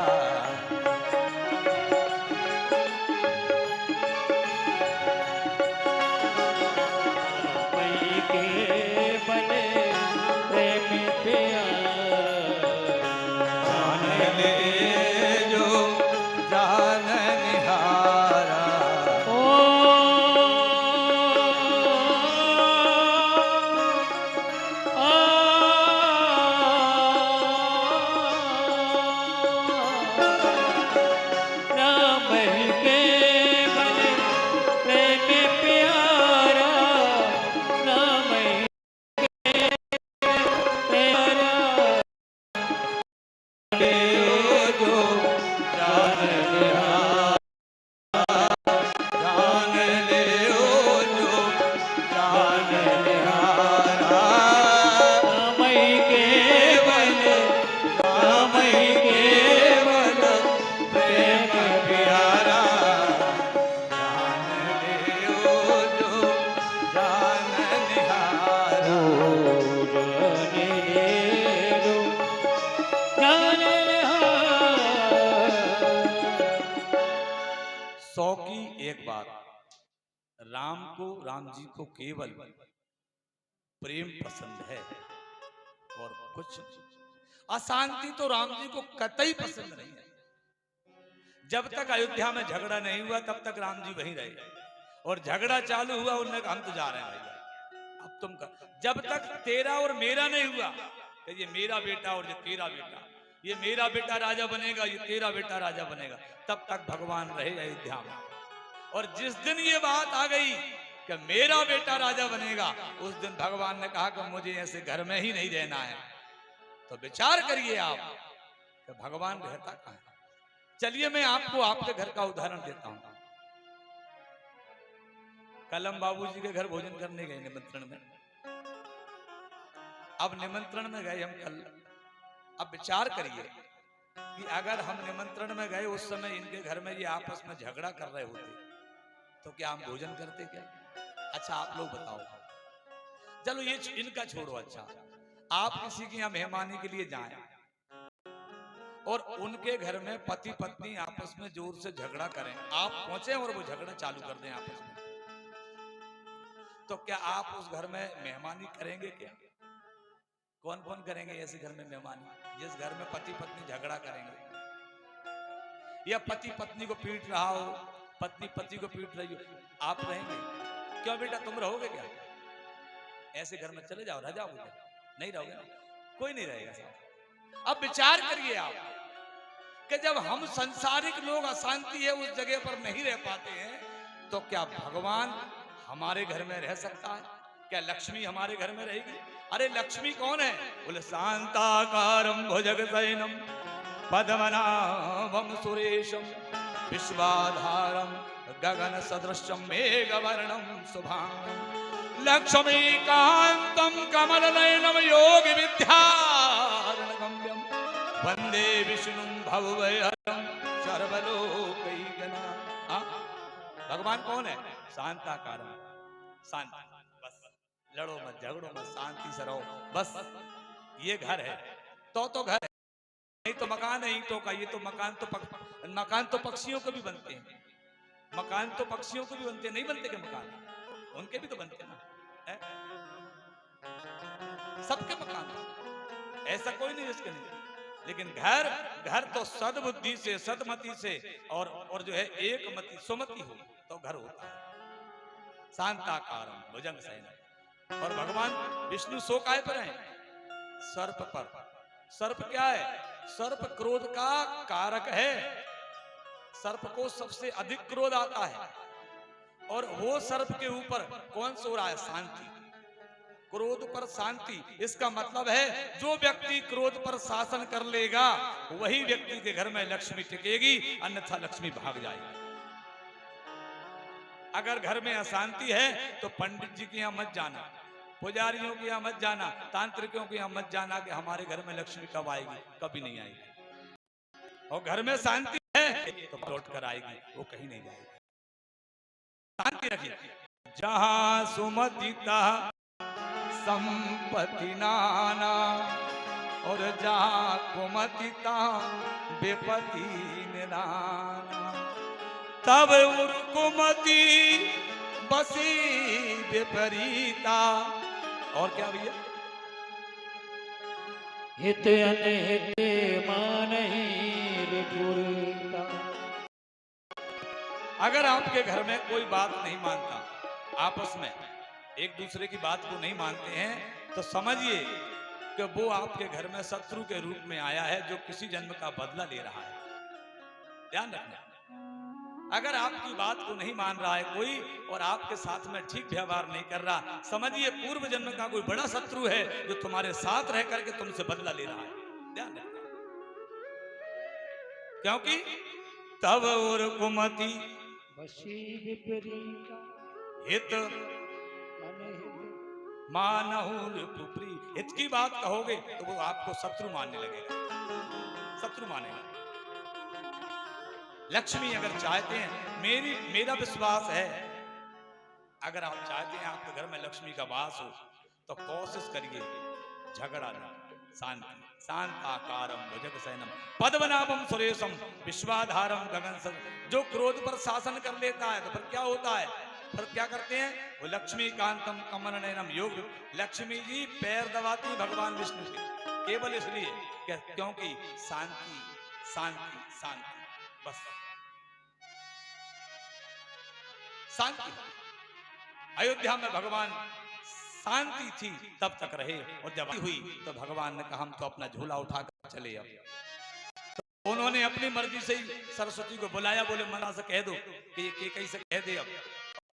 राम जी को केवल प्रेम पसंद है और कुछ अशांति तो राम जी को कतई पसंद नहीं है। जब तक अयोध्या में झगड़ा नहीं हुआ तब तक राम जी वहीं रहे, और झगड़ा चालू हुआ, उन्होंने कहा हम तो जा रहे हैं भैया, अब तुम कर, जब तक तेरा और मेरा नहीं हुआ कि ये मेरा बेटा और ये तेरा बेटा, ये मेरा बेटा राजा बनेगा, ये तेरा बेटा राजा बनेगा, तब तक भगवान रहे अयोध्या में। और जिस दिन ये बात आ गई कि मेरा बेटा राजा बनेगा, उस दिन भगवान ने कहा कि मुझे ऐसे घर में ही नहीं रहना है। तो विचार करिए आप कि भगवान रहता कहाँ है। चलिए मैं आपको आपके घर का उदाहरण देता हूं। कल हम बाबूजी के घर भोजन करने गए निमंत्रण में। अब निमंत्रण में गए हम कल, अब विचार करिए कि अगर हम निमंत्रण में गए उस समय इनके घर में ये आपस में झगड़ा कर रहे होते तो क्या हम भोजन करते क्या? अच्छा आप लोग बताओ। चलो ये इनका छोड़ो, अच्छा आप किसी के यहाँ मेहमानी के लिए जाएं और उनके घर में पति पत्नी आपस में जोर से झगड़ा करें, आप पहुंचे और वो झगड़ा चालू कर दें आपस में, तो क्या आप उस घर में मेहमानी करेंगे क्या? कौन कौन करेंगे ऐसे घर में मेहमानी? जिस घर में पति पत्नी झगड़ा करेंगे या पति पत्नी को पीट रहा हो, पत्नी पति को पीट रही हो, आप रहेंगे? क्यों बेटा तुम रहोगे क्या? ऐसे घर में चले जाओ, रह जाओगे क्या? नहीं रहोगे ना, कोई नहीं रहेगा साहब। अब विचार करिए आप कि जब हम संसारिक लोग अशांति है उस जगह पर नहीं रह पाते हैं, तो क्या भगवान हमारे घर में रह सकता है? क्या लक्ष्मी हमारे घर में रहेगी? अरे लक्ष्मी कौन है? बोले शांताकारं भुजगशयनं पद्मनाभं सुरेशं विश्वाधारं गगन सदृशं मेघवर्णं शुभांगं लक्ष्मीकान्तं कमलनयनं योगी विद्यारणगम्यं वंदे विष्णुं भवभयहरं सर्वलोकैकनाथं। भगवान कौन है? शांताकारं, शांत, बस लड़ो मत, झगड़ो मत, शांति से रहो, बस ये घर है तो घर है, नहीं तो मकान है ईंटों का। ये तो मकान तो पक्षियों को भी बनते हैं, मकान तो पक्षियों को भी बनते हैं, नहीं बनते के मकान? उनके भी तो बनते हैं ना, सबके मकान, ऐसा कोई नहीं जिसके नहीं। लेकिन घर तो सद्बुद्धि से, सदमति से और जो है एक मति सुमति हो तो घर होता है। शांताकारं भुजगशयनं। और भगवान विष्णु सो काय पर हैं? सर्प पर। सर्प क्या है? सर्प क्रोध का कारक है। सर्प को सबसे अधिक क्रोध आता है और वो सर्प के ऊपर कौन सो रहा है? शांति। क्रोध पर शांति, इसका मतलब है जो व्यक्ति क्रोध पर शासन कर लेगा वही व्यक्ति के घर में लक्ष्मी टिकेगी, अन्यथा लक्ष्मी भाग जाएगी। अगर घर में अशांति है तो पंडित जी के यहाँ मत जाना, पुजारियों के यहाँ मत जाना, तांत्रिकों के यहाँ मत जाना कि हमारे घर में लक्ष्मी कब आएगी, कभी नहीं आएगी। और घर में शांति है तो लौट कर आएगी, वो कहीं नहीं जाएगी। शांति रखिए। जहां सुमतिता संपत्ति नाना और जहां कुमतिता विपत्ति निदाना, तब उर्कुमति बसी विपरीता। और क्या भैया? हित अनहित मानहि रिपुरीता। अगर आपके घर में कोई बात नहीं मानता, आपस में एक दूसरे की बात को नहीं मानते हैं, तो समझिए कि वो आपके घर में शत्रु के रूप में आया है जो किसी जन्म का बदला ले रहा है। ध्यान रखना। अगर आपकी बात को नहीं मान रहा है कोई और आपके साथ में ठीक व्यवहार नहीं कर रहा, समझिए पूर्व जन्म का कोई बड़ा शत्रु है जो तुम्हारे साथ रह करके तुमसे बदला ले रहा है। ध्यान रखना। क्योंकि तब और कुमति बसी विपरीता हित मानहु रिपुप्री। हित की बात कहोगे तो वो आपको शत्रु मानने लगेगा, शत्रु मानेगा। लक्ष्मी अगर चाहते हैं, मेरा विश्वास है, अगर आप चाहते हैं आपके घर में लक्ष्मी का वास हो तो कोशिश करिए झगड़ा ना, शांति। शांताकारं भुजगशयनं पद्मनाभं सुरेशं विश्वाधारं गगन सदृशं। जो क्रोध पर शासन कर लेता है तो फिर क्या होता है? फिर क्या करते हैं? वो लक्ष्मीकांतम कमलनयनम योग। लक्ष्मी जी पैर दबाती भगवान विष्णु के, केवल इसलिए क्योंकि शांति शांति शांति, बस शांति। अयोध्या में भगवान शांति थी तब तक रहे, और जब हुई तो भगवान ने कहा हम तो अपना झूला उठाकर चले। अब तो उन्होंने अपनी मर्जी से ही सरस्वती को बुलाया, बोले मना से कह दो कि ये कैसे कह दे, अब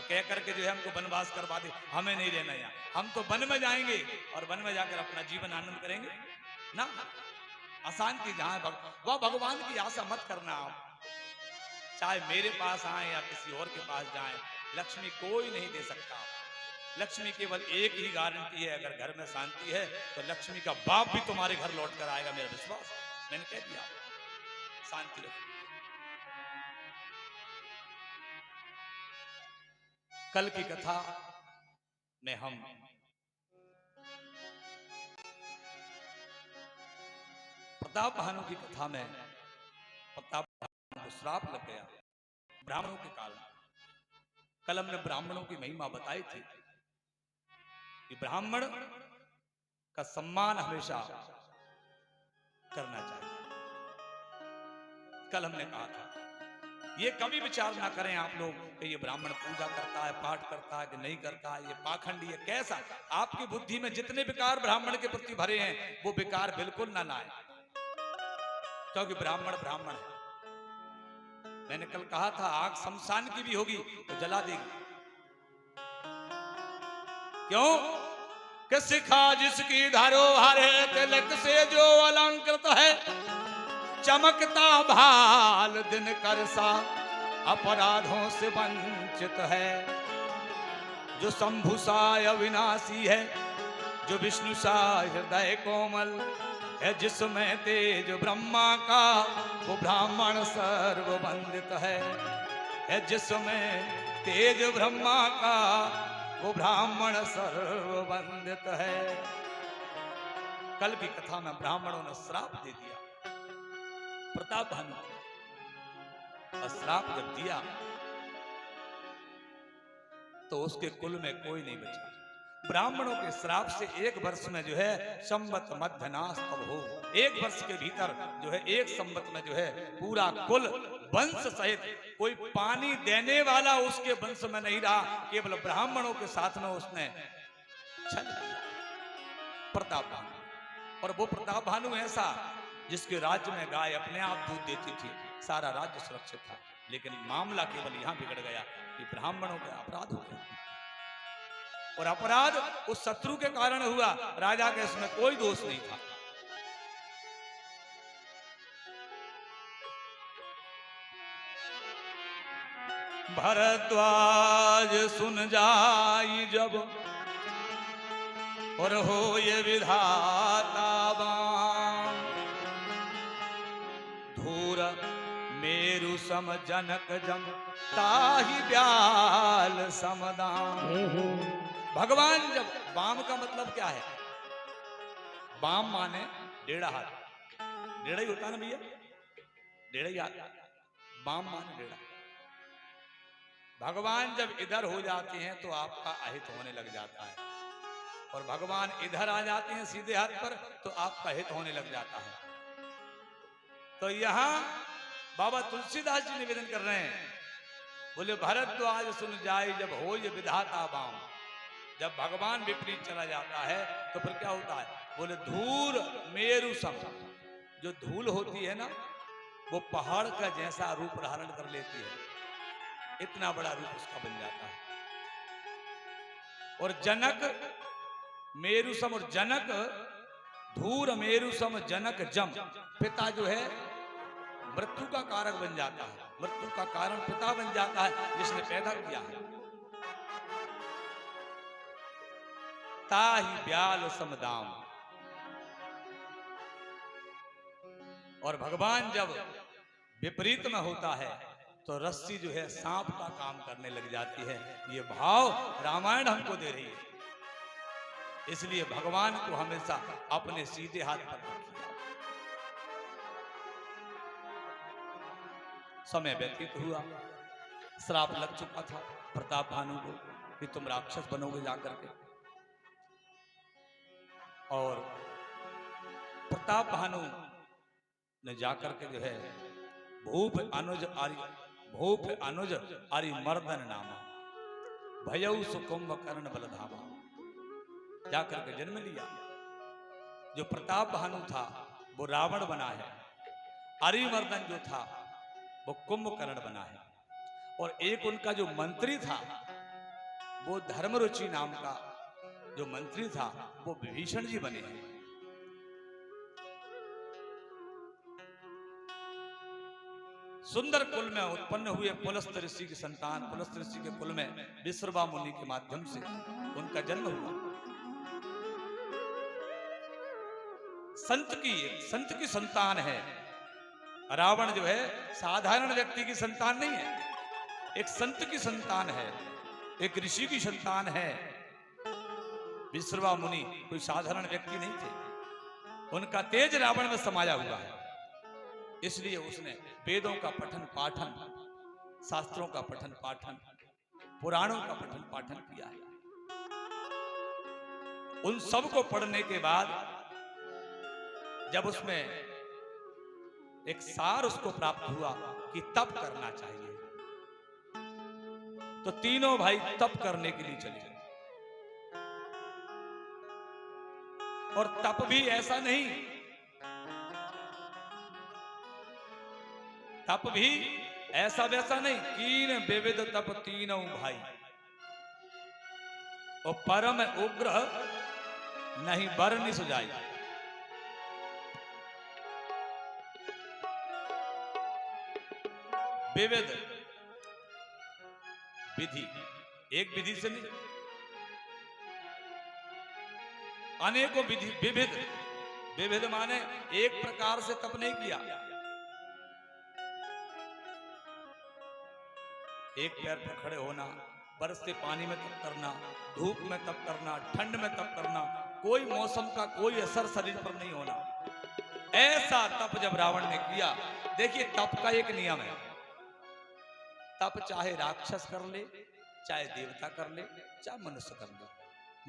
कह करके जो है हमको वनवास करवा दे, हमें नहीं रहना यहाँ, हम तो वन में जाएंगे और वन में जाकर अपना जीवन आनंद करेंगे ना। अशांति जहां वह भगवान की आशा मत करना आप, चाहे मेरे पास आए या किसी और के पास जाए, लक्ष्मी कोई नहीं दे सकता। लक्ष्मी केवल एक ही गारंटी है, अगर घर में शांति है तो लक्ष्मी का बाप भी तुम्हारे घर लौट कर आएगा, मेरा विश्वास है। मैंने कह दिया शांति रखो। कल की कथा में हम प्रताप भानु की कथा में प्रताप भानु को श्राप लग गया ब्राह्मणों के कारण। कल हमने ब्राह्मणों की महिमा बताई थी कि ब्राह्मण का सम्मान हमेशा करना चाहिए। कल हमने कहा था ये कभी विचार ना करें आप लोग कि ये ब्राह्मण पूजा करता है, पाठ करता है कि नहीं करता है, ये पाखंडी है, कैसा। आपकी बुद्धि में जितने विकार ब्राह्मण के प्रति भरे हैं वो विकार बिल्कुल ना लाए, क्योंकि ब्राह्मण ब्राह्मण है। मैंने कल कहा था आग शमशान की भी होगी तो जला देगी। क्यों कि शिखा जिसकी धरोहर है, तिलक से जो अलंकृत है, चमकता भाल दिन कर सा अपराधों से वंचित है। जो शंभु सा अविनाशी है, जो विष्णु सा हृदय कोमल है, जिसमें तेज ब्रह्मा का वो ब्राह्मण सर्ववंदित है। जिसमें तेज ब्रह्मा का वो ब्राह्मण सर्ववंदित है। कल की कथा में ब्राह्मणों ने श्राप दे दिया प्रताप भानु को। श्राप जब दिया तो उसके कुल में कोई नहीं बचा। ब्राह्मणों के श्राप से एक वर्ष में जो है संवत मध्यनाश तब हो, एक वर्ष के भीतर जो है एक संवत में जो है पूरा कुल वंश सहित कोई पानी देने वाला उसके वंश में नहीं रहा, केवल ब्राह्मणों के साथ में उसने छल किया प्रताप भानु। और वो प्रताप भानु ऐसा जिसके राज्य में गाय अपने आप दूध देती थी, सारा राज्य सुरक्षित था, लेकिन मामला केवल यहां बिगड़ गया कि ब्राह्मणों का अपराध हो गया। और अपराध उस शत्रु के कारण हुआ, राजा के इसमें कोई दोष नहीं था। भरद्वाज सुन जाई जब और हो ये विधाता बाम, धूर मेरु सम जनक जम ताहि ब्याल समदाम। भगवान जब, बाम का मतलब क्या है? बाम माने डेढ़ा हाथ, डेढ़ा ही होता है ना भैया, डेढ़ा ही हाथ, बाम माने डेढ़ा। भगवान जब इधर हो जाते हैं तो आपका अहित होने लग जाता है, और भगवान इधर आ जाते हैं सीधे हाथ पर तो आपका हित होने लग जाता है। तो यहां बाबा तुलसीदास जी निवेदन कर रहे हैं, बोले भरद्वाज सुन जाए जब हो ये विधाता बाम। जब भगवान विपरीत चला जाता है तो फिर क्या होता है? बोले धूर मेरु सम, जो धूल होती है ना वो पहाड़ का जैसा रूप धारण कर लेती है, इतना बड़ा रूप उसका बन जाता है। और जनक मेरु सम, और जनक धूर मेरु सम जनक जम, पिता जो है मृत्यु का कारक बन जाता है, मृत्यु का कारण पिता बन जाता है जिसने पैदा किया है। ताहि ब्याल समदाम। और भगवान जब विपरीत में होता है तो रस्सी जो है सांप का काम करने लग जाती है। ये भाव रामायण हमको दे रही है। इसलिए भगवान को हमेशा अपने सीधे हाथ पर रखिए। समय व्यतीत हुआ, श्राप लग चुका था प्रताप भानु को कि तुम राक्षस बनोगे जाकर के। और प्रताप भानु ने जाकर के जो है भूप अनुज आरि मर्दन नामा, भयउ सुकुंभ कर्ण बलधामा, जाकर के जन्म लिया। जो प्रताप भानु था वो रावण बना है, अरिमर्दन जो था वो कुंभकर्ण बना है, और एक उनका जो मंत्री था वो धर्मरुचि नाम का जो मंत्री था वो विभीषण जी बने हैं। सुंदर कुल में उत्पन्न हुए पुलस्त्य ऋषि की संतान, पुलस्त्य ऋषि के कुल में विश्रवा मुनि के माध्यम से उनका जन्म हुआ। संत की संतान है। रावण जो है साधारण व्यक्ति की संतान नहीं है, एक संत की संतान है, एक ऋषि की संतान है। विश्रवा मुनि कोई साधारण व्यक्ति नहीं थे, उनका तेज रावण में समाया हुआ है। इसलिए उसने वेदों का पठन पाठन, शास्त्रों का पठन पाठन, पुराणों का पठन पाठन किया है। उन सब को पढ़ने के बाद जब उसमें एक सार उसको प्राप्त हुआ कि तप करना चाहिए, तो तीनों भाई तप करने के लिए चले गए। और तप भी ऐसा नहीं, तप भी ऐसा वैसा नहीं, कीन विविध तप तीनों भाई, और परम उग्र नहीं बरनी सुजाई। विविध विधि, एक विधि से नहीं, अनेकों विधि। विविध, विविध माने एक प्रकार से तप नहीं किया। एक पैर पर खड़े होना, बरसते पानी में तप करना, धूप में तप करना, ठंड में तप करना, कोई मौसम का कोई असर शरीर पर नहीं होना, ऐसा तप जब रावण ने किया। देखिए तप का एक नियम है, तप चाहे राक्षस कर ले, चाहे देवता कर ले, चाहे मनुष्य कर ले,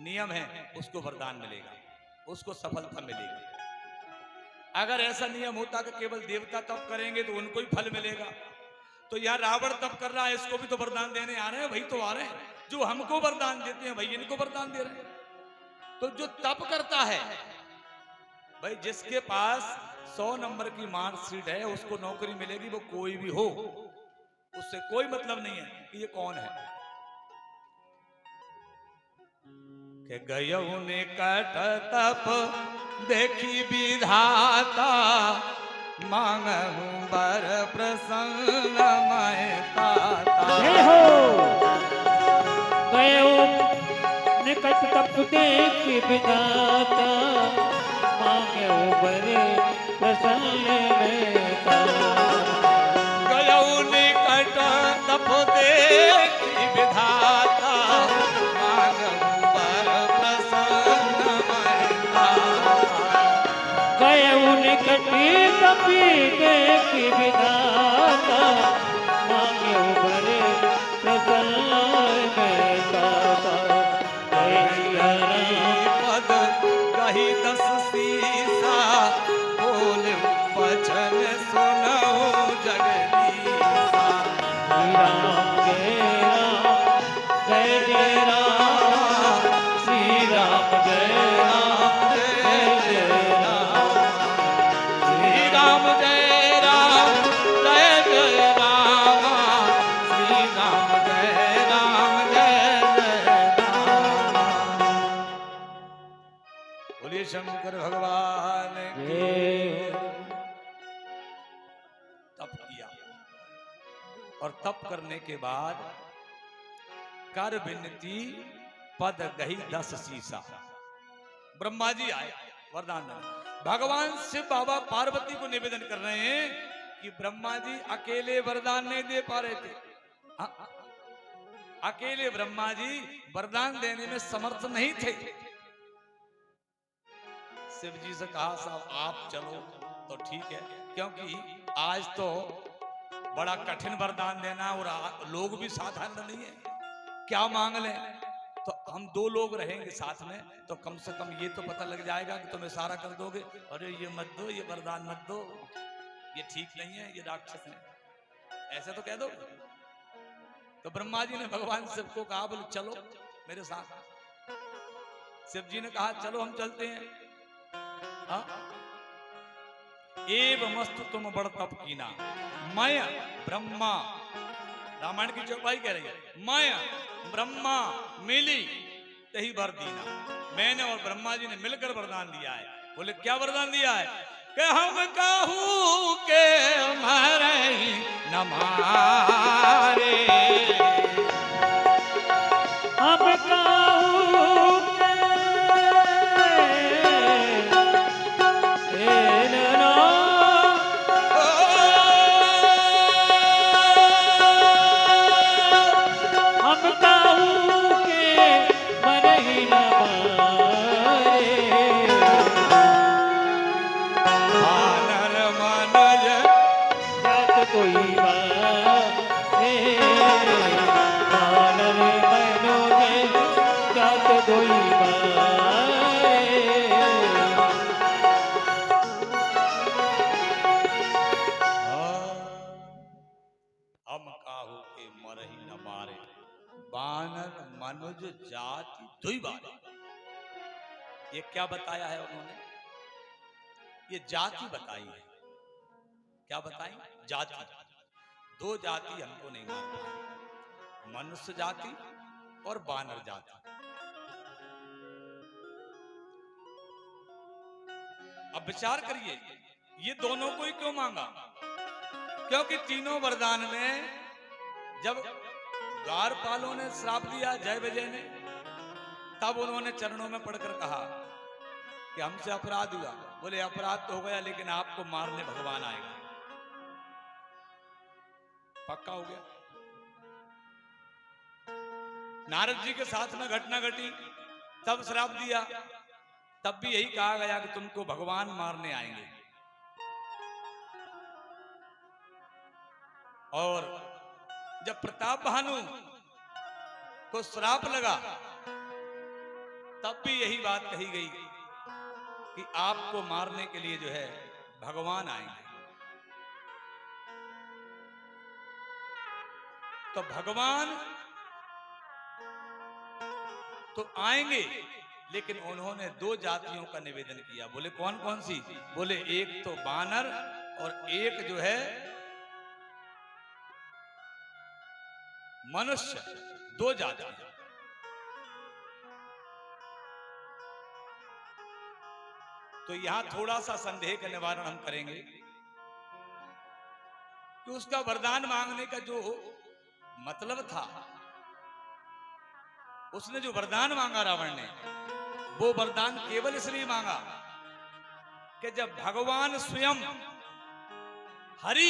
नियम है उसको वरदान मिलेगा, उसको सफलता मिलेगी। अगर ऐसा नियम होता कि केवल देवता तप करेंगे तो उनको ही फल मिलेगा, तो यार रावण तप कर रहा है, इसको भी तो वरदान देने आ रहे हैं, भाई तो आ रहे हैं, जो हमको वरदान देते हैं भाई इनको वरदान दे रहे हैं। तो जो तप करता है भाई, जिसके पास 100 नंबर की मार्कशीट है उसको नौकरी मिलेगी, वो कोई भी हो, उससे कोई मतलब नहीं है कि ये कौन है। कि गयऊ ने कट तप देखी विधाता, मांगहु बर प्रसन्न मैं ताता। गयऊ निकट तप देखी विधाता, मांगहु बर प्रसन्न मैं ताता। गयऊ निकट तप देखी विधाता, मांगहु बर प्रसन्न मैं ताता। गयऊ निकट तपी देखी विधाता, मांगहु बर प्रसन्न मैं ताता। पद कही 10 सीसा, बोल वचन सुनऊ जगदीशा। राम जय राम, जय जय राम, श्री राम जय राम, जय जय राम, श्री राम जय राम, जय जय राम, श्री राम जय राम, जय जय राम। बोलिए शंकर भगवान की। तप किया, और तप करने के बाद कर विनती पद गही 10 सीसा। ब्रह्मा जी आए वरदान देने। भगवान शिव बाबा पार्वती को निवेदन कर रहे हैं कि ब्रह्मा जी अकेले वरदान नहीं दे पा रहे थे, अकेले ब्रह्मा जी वरदान देने में समर्थ नहीं थे। शिव जी से कहा साहब आप चलो तो ठीक है, क्योंकि आज तो बड़ा कठिन वरदान देना, और लोग भी साधारण नहीं है, क्या मांग लें। तो हम 2 लोग रहेंगे साथ में, तो कम से कम ये तो पता लग जाएगा कि तुम इशारा कर दोगे, अरे ये मत दो, ये वरदान मत दो, ये ठीक नहीं है, ये राक्षस है, ऐसे तो कह दो। तो ब्रह्मा जी ने भगवान शिव को कहा, बोले चलो मेरे साथ। शिव जी ने कहा चलो हम चलते हैं। हाँ? एव मस्तु तुम बड़ तप कीना, मैं ब्रह्मा, रामायण की चौपाई कह रही है, मैं ब्रह्मा मिली तही वर दीना। मैंने और ब्रह्मा जी ने मिलकर वरदान दिया है। बोले क्या वरदान दिया है? कि हम कहूं के मरे न मारे, हम कहूं के ना हम कहूं के मरहि न मारे। वानर मनज जात कोई मारे, वानर मनोजे जात कोई मारे। हम काहू के मरहि न मारे, वानर मनुज जाति दुई बारे। ये क्या बताया है उन्होंने? ये जाति बताई है। क्या बताई? जाति। दो जाति हमको नहीं मार पाए, मनुष्य जाति और वानर जाति। अब विचार करिए, ये दोनों को ही क्यों मांगा? क्योंकि तीनों वरदान में जब द्वारपालों ने श्राप दिया जय विजय ने, तब उन्होंने चरणों में पढ़कर कहा कि हमसे अपराध हुआ। बोले अपराध तो हो गया, लेकिन आपको मारने भगवान आएगा। पक्का हो गया। नारद जी के साथ में घटना घटी, तब श्राप दिया, तब भी यही कहा गया कि तुमको भगवान मारने आएंगे। और जब प्रताप भानु को श्राप लगा, तब भी यही बात कही गई कि आपको मारने के लिए जो है भगवान आएंगे। तो भगवान तो आएंगे, लेकिन उन्होंने दो जातियों का निवेदन किया। बोले कौन कौन सी? बोले एक तो वानर और एक जो है मनुष्य, दो जाति। तो यहां थोड़ा सा संदेह का निवारण हम करेंगे कि उसका वरदान मांगने का जो मतलब था, उसने जो वरदान मांगा रावण ने, वो वरदान केवल इसलिए मांगा कि जब भगवान स्वयं हरि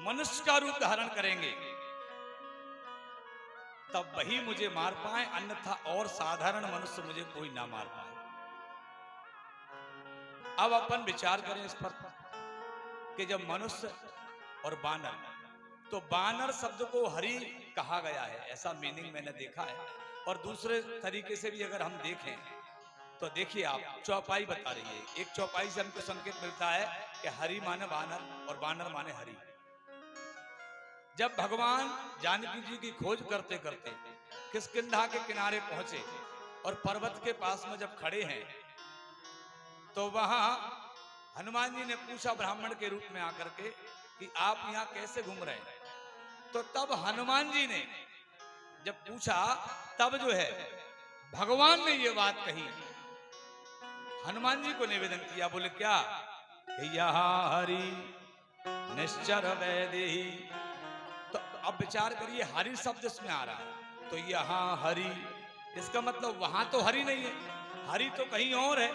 मनुष्य का रूप धारण करेंगे, तब वही मुझे मार पाए, अन्यथा और साधारण मनुष्य मुझे कोई ना मार पाए। अब अपन विचार करें इस पर कि जब मनुष्य और वानर, तो वानर शब्द को हरि कहा गया है, ऐसा मीनिंग मैंने देखा है। और दूसरे तरीके से भी अगर हम देखें तो देखिए आप, चौपाई बता रही है। एक चौपाई से हमको संकेत मिलता है कि हरि माने वानर और वानर माने हरि। जब भगवान जानकी जी की खोज करते करते किष्किंधा के किनारे पहुंचे और पर्वत के पास में जब खड़े हैं, तो वहां हनुमान जी ने पूछा ब्राह्मण के रूप में आकर के कि आप यहाँ कैसे घूम रहे हैं? तो तब हनुमान जी ने जब पूछा, तब जो है भगवान ने ये बात कही, हनुमान जी को निवेदन किया। बोले क्या? कि यहाँ हरि निश्चर वैदेही। तो अब विचार करिए, हरि शब्द इसमें आ रहा है, तो यहाँ हरि, इसका मतलब वहां तो हरि नहीं है, हरि तो कहीं और है।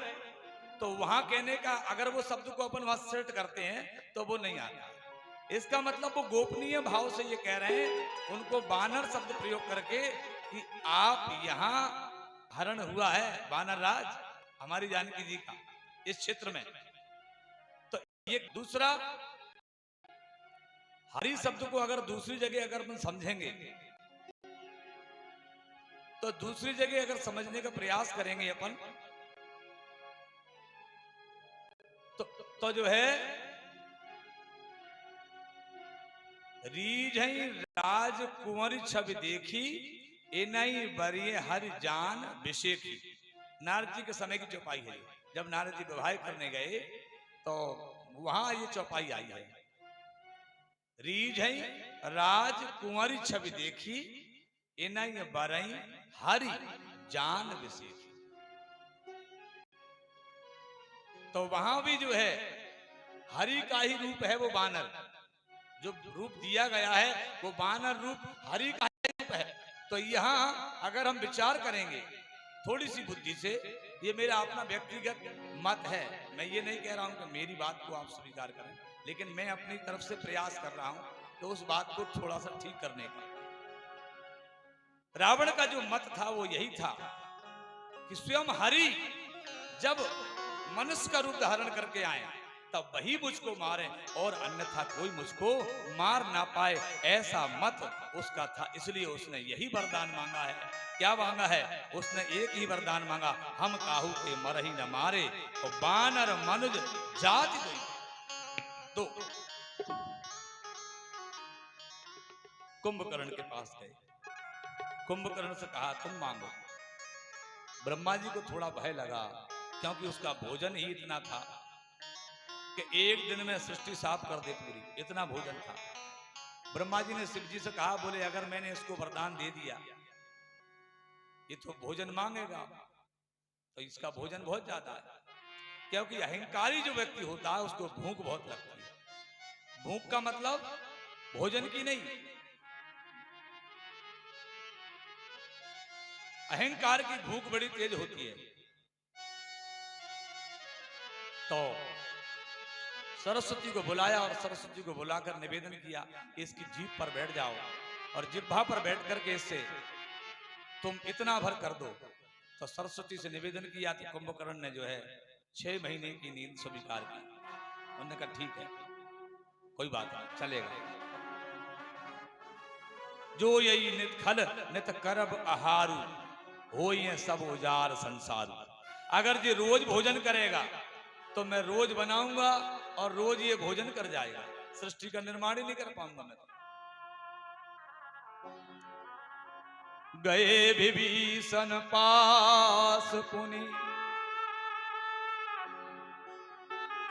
तो वहां कहने का अगर वो शब्द को अपन वहां सेट करते हैं तो वो नहीं आता। इसका मतलब वो गोपनीय भाव से ये कह रहे हैं, उनको वानर शब्द प्रयोग करके कि आप यहाँ हरण हुआ है वानर राज हमारी जानकी जी का इस क्षेत्र में। तो ये दूसरा हरि शब्द को अगर दूसरी जगह अगर हम समझेंगे, तो दूसरी जगह अगर समझने का प्रयास करेंगे अपन, तो जो है रीझई राजकुंवरी छवि देखी, इनई बरिए हरि जान विशेखी। नारद जी के समय की चौपाई है। जब नारद जी विवाह करने गए तो वहां ये चौपाई आई है। रीझई राजकुंवरी छवि देखी, इनई बरई हरि जान विशेखी। तो वहां भी जो है हरि का ही रूप है, वो बानर जो रूप दिया गया है वो बानर रूप हरि का ही रूप है। तो यहाँ अगर हम विचार करेंगे थोड़ी सी बुद्धि से, ये मेरा अपना व्यक्तिगत मत है, मैं ये नहीं कह रहा हूं कि मेरी बात को आप स्वीकार करें, लेकिन मैं अपनी तरफ से प्रयास कर रहा हूं तो उस बात को थोड़ा सा ठीक करने का। रावण का जो मत था वो यही था कि स्वयं हरि जब मनुष्य का रूप धारण करके आए तब वही मुझको मारे और अन्यथा कोई मुझको मार ना पाए, ऐसा मत उसका था। इसलिए उसने यही वरदान मांगा है। क्या मांगा है? उसने एक ही वरदान मांगा, हम काहू के मरही न मारे और बानर मनुज जाति कोई। तो कुंभकर्ण के पास गए, कुंभकर्ण से कहा तुम मांगो। ब्रह्मा जी को थोड़ा भय लगा क्योंकि उसका भोजन ही इतना था कि एक दिन में सृष्टि साफ कर दे पूरी, इतना भोजन था। ब्रह्मा जी ने शिव जी से कहा, बोले अगर मैंने इसको वरदान दे दिया ये तो भोजन मांगेगा, तो इसका भोजन बहुत ज्यादा है। क्योंकि अहंकारी जो व्यक्ति होता है उसको भूख बहुत लगती है। भूख का मतलब भोजन की नहीं, अहंकार की भूख बड़ी तेज होती है। तो सरस्वती को बुलाया और सरस्वती को बुलाकर निवेदन किया कि इसकी जीभ पर बैठ जाओ और जिह्वा पर बैठ करके इससे तुम इतना भर कर दो। तो सरस्वती से निवेदन किया तो कुंभकर्ण ने जो है 6 महीने की नींद स्वीकार की। उन्होंने कहा ठीक है कोई बात नहीं, चलेगा। जो यही नित खल नित करब आहारू, हो ये सब उजार संसारू। अगर ये रोज भोजन करेगा तो मैं रोज बनाऊंगा और रोज ये भोजन कर जाएगा, सृष्टि का निर्माण ही नहीं कर पाऊंगा मैं। गए विभीषण पास पुनि,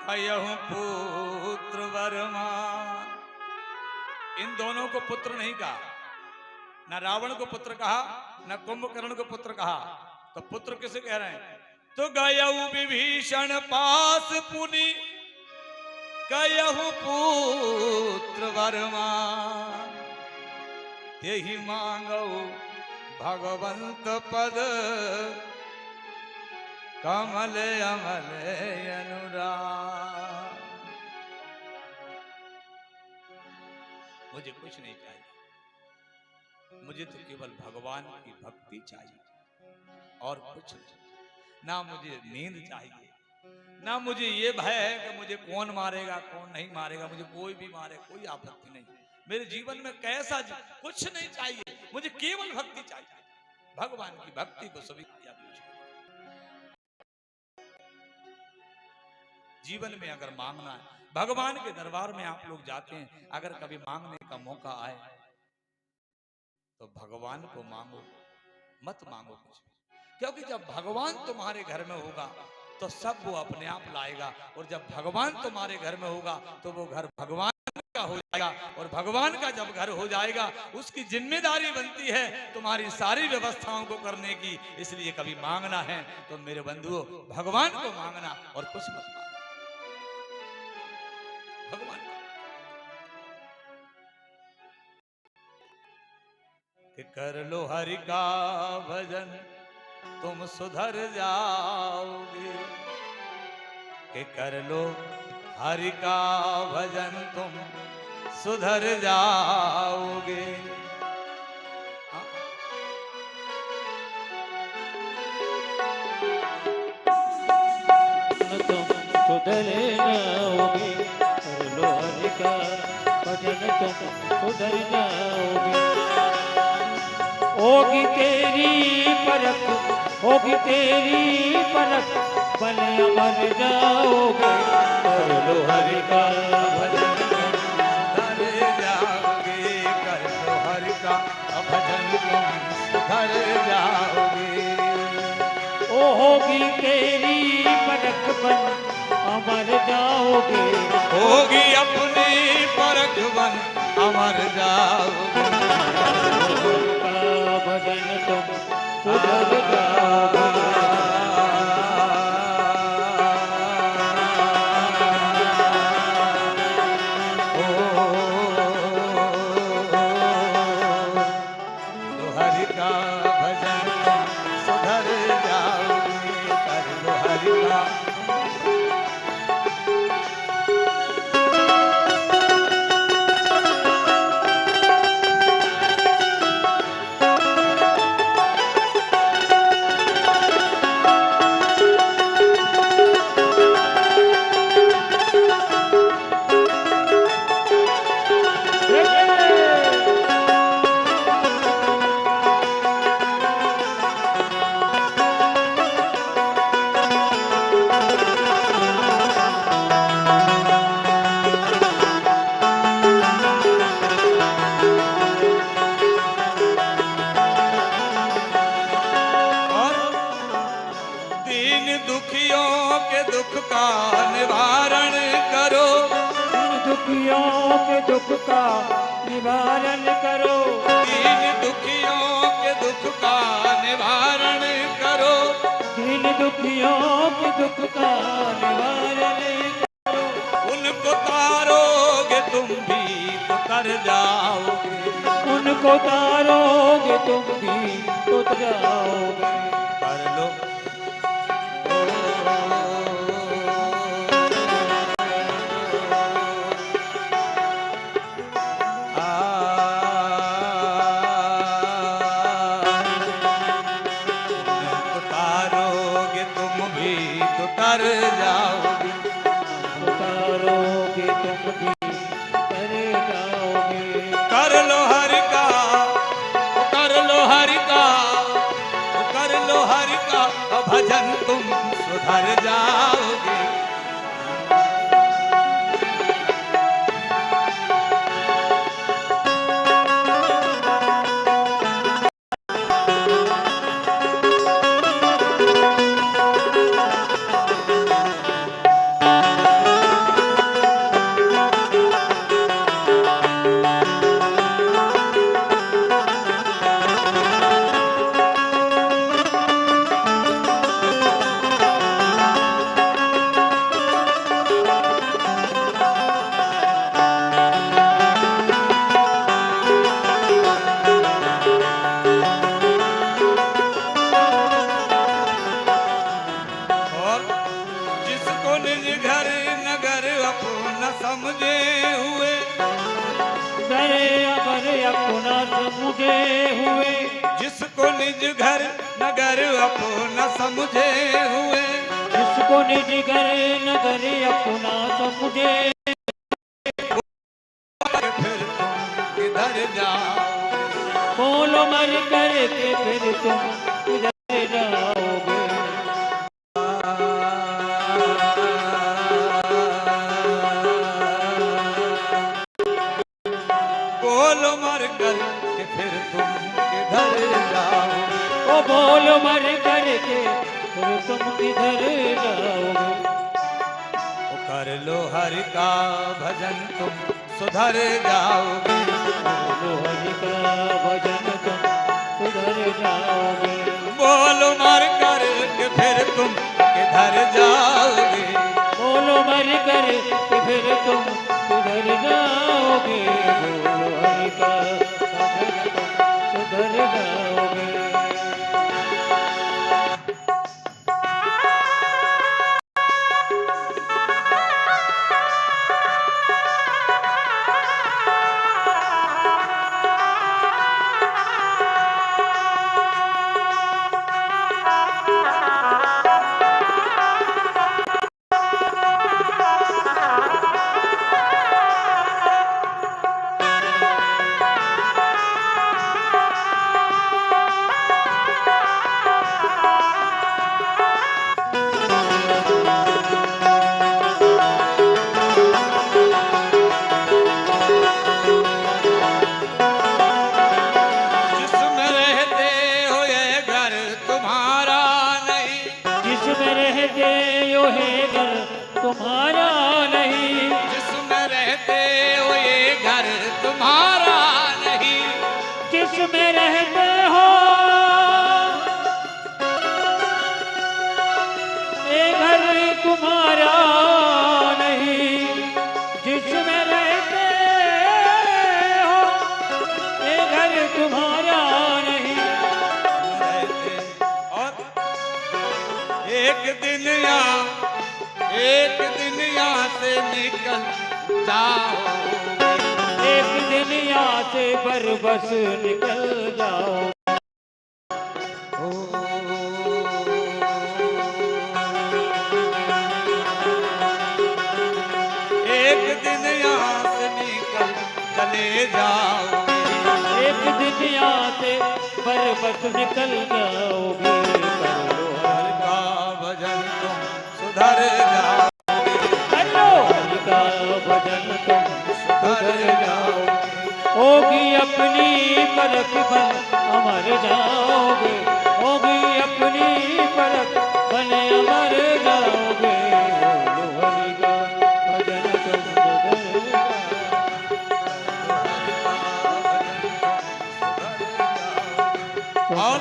कयहु पुत्र वरमान। इन दोनों को पुत्र नहीं कहा, न रावण को पुत्र कहा न कुंभकर्ण को पुत्र कहा। तो पुत्र किसे कह रहे हैं? तो गयहु विभीषण पास पुनि, कयहु पुत्र वरमान। तेहि मांगो भगवंत पद, कमल अमल अनुराग। मुझे कुछ नहीं चाहिए, मुझे तो केवल भगवान की भक्ति चाहिए और कुछ नहीं। ना मुझे नींद चाहिए, ना मुझे ये भय है कि मुझे कौन मारेगा कौन नहीं मारेगा। मुझे कोई भी मारे कोई आपत्ति नहीं। मेरे जीवन में कैसा कुछ नहीं चाहिए, मुझे केवल भक्ति चाहिए। भगवान की भक्ति को सभी किया। जीवन में अगर मांगना है, भगवान के दरबार में आप लोग जाते हैं, अगर कभी मांगने का मौका आए तो भगवान को मांगो, मत मांगो कुछ। क्योंकि जब भगवान तुम्हारे घर में होगा तो सब वो अपने आप लाएगा, और जब भगवान तुम्हारे घर में होगा तो वो घर भगवान का हो जाएगा, और भगवान का जब घर हो जाएगा उसकी जिम्मेदारी बनती है तुम्हारी सारी व्यवस्थाओं को करने की। इसलिए कभी मांगना है तो मेरे बंधुओं भगवान को मांगना और कुछ मत मांगना, भगवान कि कर लो हरि का भजन तुम सुधर जाओगे, कि कर लो हरि का भजन तुम सुधर जाओगे। तुम सुधर जाओगे, कर लो हरि का भजन तुम सुधर जाओगे। होगी तेरी परख, होगी तेरी परख, बल अमर जाओगे। कर लो हरि का भजन सुधर जाओगे। सुधर जाओगे। ओ होगी तेरी परख बन अमर जाओगे। होगी अपनी परख बन अमर जाओगे। का भजन तुम सुधर जाओगे। हरि का भजन सुधर जाओगे। कर लो हरि का। दुखियों के दुख का निवारण करो। दुखियों के दुख का निवारण करो। दीन दुखियों के दुख का निवारण करो। दीन दुखियों के दुख का निवारण करो। उनको तारोगे तुम भी तो तर जाओगे। उनको तारोगे तुम भी तो तर जाओगे। कर लो तर जाओगे। उतारोगे तुम भी तर जाओगे। कर लो हरि का, कर लो हरि का, कर लो हरि का भजन तुम सुधर जाओगे। समझे हुए अपना समझे हुए। जिसको निज घर नगर अपना समझे हुए। जिसको निज घर नगर अपना समझे। फिर तुम किधर जाओ। बोलो मर करके फिर तुम किधर जाओगे। बोलो मर कर के फिर तुम किधर जाओगे। ओ बोलो मर करके फिर तुम किधर जाओगे। ओ कर लो हरि का भजन तुम सुधर जाओगे। बोलो हरि का भजन तुम सुधर जाओगे। बोलो मर कर के फिर तुम किधर जाओगे। बोलो मर कर के फिर तुम किधर जाओगे। बोलो हरि का भजन तुम सुधर जाओगे। रहते हो है घर तुम्हारा नहीं, जिसमें रहते हो ये घर तुम्हारा नहीं, जिसमें रहते हो ये घर तुम्हारा नहीं, जिसमें रहते हो ये घर तुम्हारा नहीं। रहते और एक दिन यहाँ से निकल जाओगे, एक दिन यहाँ से बरबस निकल जाओ। एक दिन यहाँ से निकल चले जाओगे, एक दिन यहाँ से बरबस निकल जाओगे। हर का भजन तुम सुधर जाओगे, करो हर का भजन तुम सुधर जाओगे, होगी अपनी परख बन अमर जाओगे, होगी अपनी परख बन अमर जाओगे। बोलो हरि का भजन तुम सुधर जाओगे। और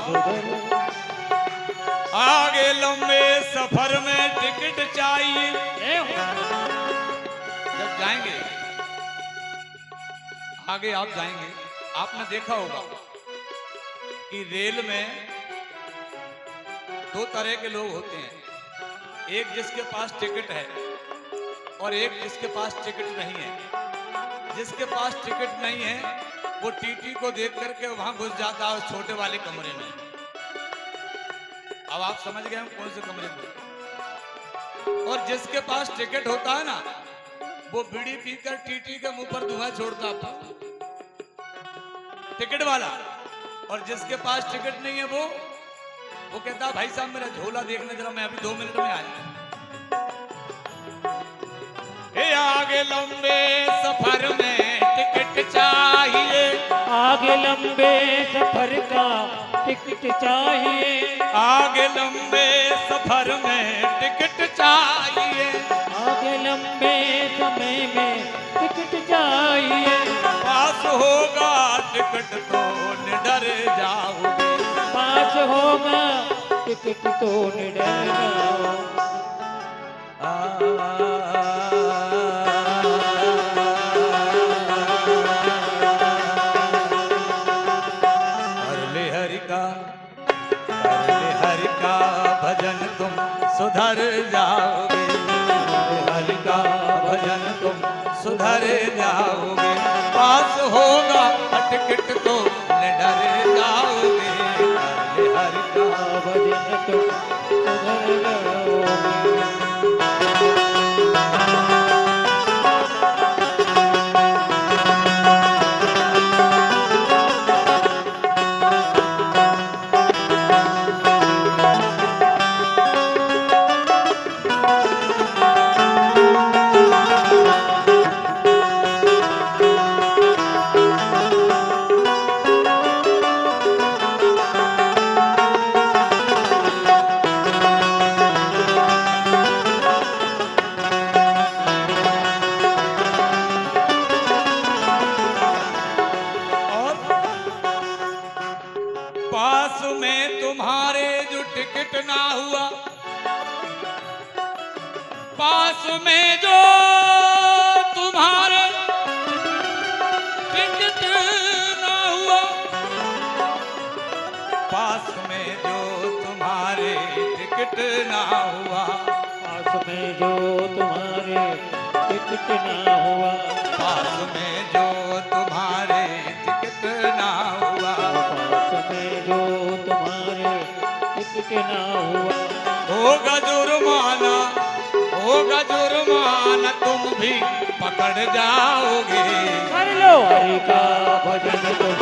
आगे लंबे सफर में टिकट चाहिए। जब जाएंगे आगे आप जाएंगे, आपने देखा होगा कि रेल में दो तरह के लोग होते हैं, एक जिसके पास टिकट है और एक जिसके पास टिकट नहीं है। जिसके पास टिकट नहीं है वो टीटी को देख करके वहां घुस जाता है उस छोटे वाले कमरे में। अब आप समझ गए हम कौन से कमरे में। और जिसके पास टिकट होता है ना वो बीड़ी पीकर टीटी के मुंह पर धुआं छोड़ता था, टिकट वाला। और जिसके पास टिकट नहीं है वो कहता भाई साहब मेरा झोला देखने जरा, मैं अभी 2 मिनट में आया। आगे लंबे सफर में टिकट चाहिए, आगे लंबे सफर का टिकट चाहिए, आगे लंबे सफर में टिकट चाहिए, आगे लंबे समय में टिकट चाहिए। पास होगा टिकट तो निडर जाओगे, पास होगा टिकट तो निडर जाओ। हरि का भजन तुम सुधर जाओगे, हरि का भजन तुम सुधर जाओगे। पास होगा टिकट तो निडर जाओगे, हरि का भजन तुम सुधर जाओगे। पास में तुम्हारे जो टिकट ना हुआ, पास में जो तुम्हारे टिकट ना हुआ, पास में जो तुम्हारे टिकट ना हुआ, पास में जो तुम्हारे टिकट ना हुआ, पास में जो तुम्हारे टिकट ना हुआ, पास में जो तुम्हारे टिकट ना हुआ। होगा जुर्माना, होगा जुर्माना, तुम भी पकड़ जाओगे। कर लो हरि का भजन तुम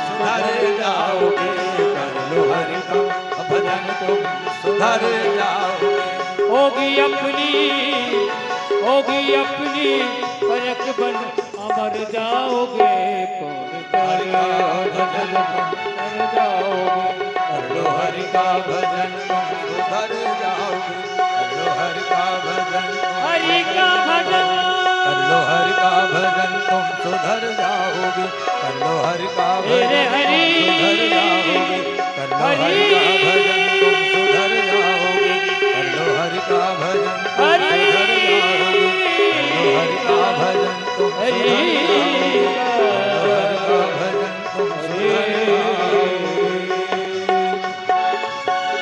सुधर जाओगे, कर लो हरि का भजन तुम सुधर जाओगे। होगी अपनी परख बन अमर जाओगे। कौन करेगा भजन तुम कर जाओगे। कर लो हरि का भजन तुम सुधर जाओगे, कर लो भजन हरि का भजन कर लो हरि का भजन तुम सुधर जाओगे कर लो हरि का मेरे भजन हरि तुम सुधर जाओगे कर लो हरि का भजन तुम सुधर जाओगे कर लो हरि का भजन तुम हरि सुधर जाओगे कर लो हरि का भजन तुम हरि सुधर जाओगे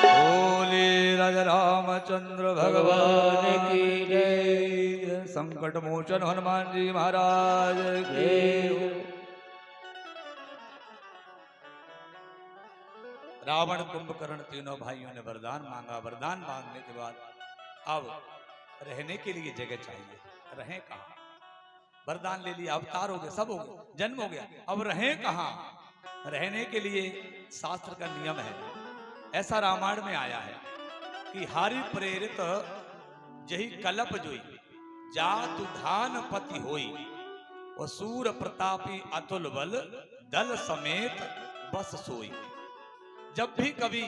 बोले राजा रामचंद्र भगवान की जय संकट मोचन हनुमान जी महाराज की रावण कुंभकर्ण तीनों भाइयों ने वरदान मांगा। वरदान मांगने के बाद अब रहने के लिए जगह चाहिए। रहें कहाँ? वरदान ले लिया, अवतार हो गए, सब हो गए, जन्म हो गया, अब रहें कहाँ? रहने के लिए शास्त्र का नियम है, ऐसा रामायण में आया है कि हारि प्रेरित जही कलप जोई जातु धान पति होई और सूर प्रतापी अतुल बल दल समेत बस सोई। जब भी कभी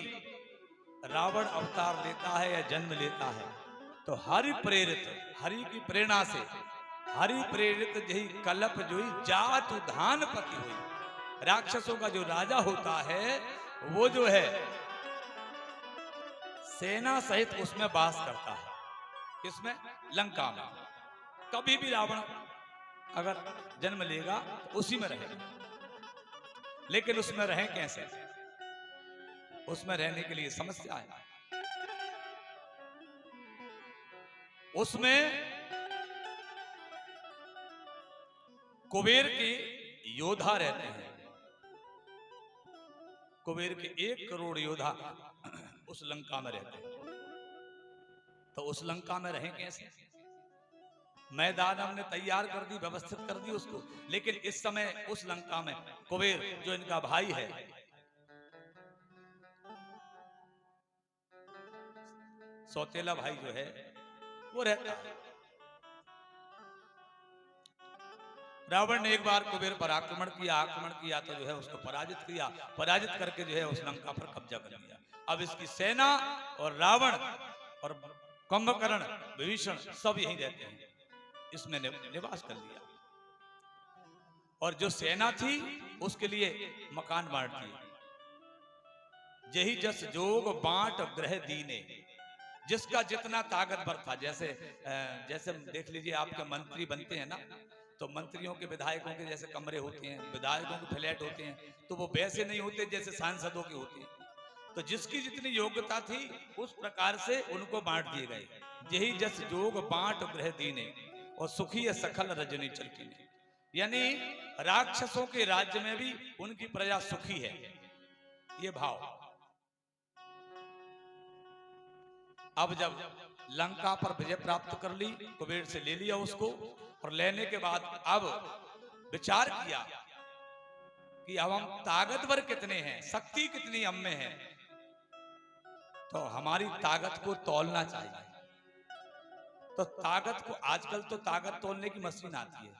रावण अवतार लेता है या जन्म लेता है तो हरि प्रेरित, हरि की प्रेरणा से हरि प्रेरित जही कलप जोई जातु धान पति हुई। राक्षसों का जो राजा होता है वो जो है सेना सहित उसमें वास करता है। किसमें? लंका में। कभी भी रावण अगर जन्म लेगा तो उसी में रहेगा, लेकिन उसमें रहें कैसे? उसमें रहने के लिए समस्या है। उसमें कुबेर के योद्धा रहते हैं। कुबेर के 1 करोड़ योद्धा उस लंका में रहते हैं। तो उस लंका में रहें कैसे? मैदान हमने तैयार कर दी, व्यवस्थित कर दी उसको, लेकिन इस समय उस लंका में कुबेर जो इनका भाई है, सौतेला भाई जो है वो रहता है। रावण ने एक बार कुबेर पर आक्रमण किया तो जो है उसको पराजित किया, पराजित करके जो है उस लंका पर कब्जा कर लिया। अब इसकी सेना और रावण और कुंभकर्ण विभीषण सब यहीं रहते हैं, इसमें निवास कर लिया। और जो सेना थी उसके लिए मकान बांट दिए। जही जस जोग बांट ग्रह दीने, जिसका जितना ताकतवर था। जैसे देख लीजिए आपके मंत्री बनते हैं ना, तो मंत्रियों के विधायकों के जैसे कमरे होते हैं, विधायकों के फ्लैट होते हैं, तो वो वैसे नहीं होते जैसे सांसदों के होते हैं। तो जिसकी जितनी योग्यता थी उस प्रकार से उनको बांट दिए गए। यही जस जोग बांट ग्रह दीने और सुखी सखल रजनी चलती। यानी राक्षसों के राज्य में भी उनकी प्रजा सुखी है, ये भाव। अब जब लंका पर विजय प्राप्त कर ली, कुबेर से ले लिया उसको, और लेने के बाद अब विचार किया कि अब हम ताकतवर कितने हैं, शक्ति कितनी हम में है, तो हमारी ताकत को तौलना चाहिए। तो ताकत को, आजकल तो ताकत तौलने की मशीन आती है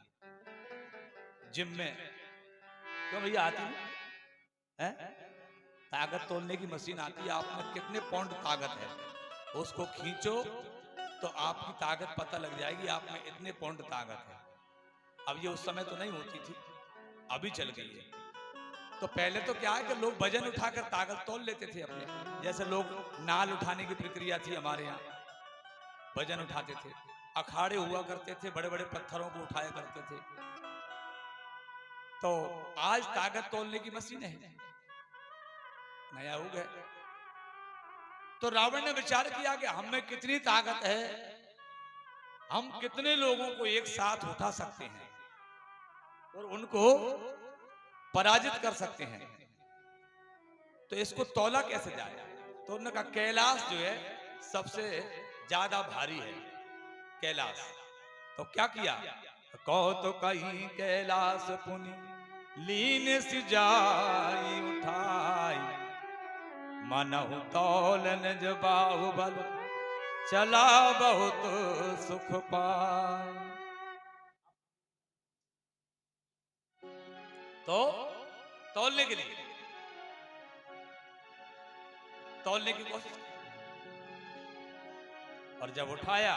जिम में, क्यों भैया आती है? ताकत तौलने की मशीन आती है। आप में कितने पाउंड ताकत है उसको खींचो तो आपकी ताकत पता लग जाएगी, आप में इतने पाउंड ताकत है। अब ये उस समय तो नहीं होती थी, अभी चल गई है। तो पहले तो क्या है कि लोग वजन उठाकर ताकत तौल लेते थे अपने, जैसे लोग नाल उठाने की प्रक्रिया थी हमारे यहाँ, वजन उठाते थे। अखाड़े हुआ करते थे, बड़े बड़े पत्थरों को उठाया करते थे। तो आज ताकत तौलने की मशीन है, नया हो गया। तो रावण ने विचार किया कि हम में कितनी ताकत है, हम कितने लोगों को एक साथ उठा सकते हैं और उनको पराजित कर सकते हैं। तो इसको तौला कैसे जाए? तो उन्होंने कहा कैलाश जो है सबसे ज्यादा भारी है, कैलाश। तो क्या किया? कहो तो कहीं कैलाश पुनि लीन सी जाई उठाई, मनहु तौलन जब बाहुबल चला बहुत सुख पाए। तो तौलने के लिए तौलने की कोशिश, और जब उठाया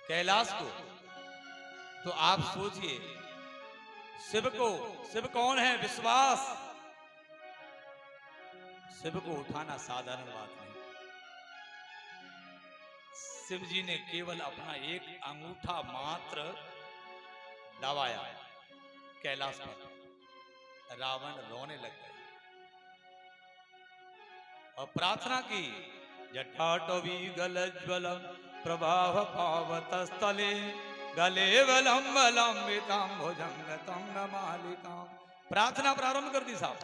कैलाश को, तो आप सोचिए शिव कौन है? विश्वास। शिव को उठाना साधारण बात नहीं। शिव जी ने केवल अपना एक अंगूठा मात्र दबाया कैलाश पर, रावण रोने लग गए और प्रार्थना की, जटाटवी गलज्वल प्रभाव पावतस्थले गले वलम वलंबिताम भुजंग तंग मालिकाम। प्रार्थना प्रारंभ कर दी साहब,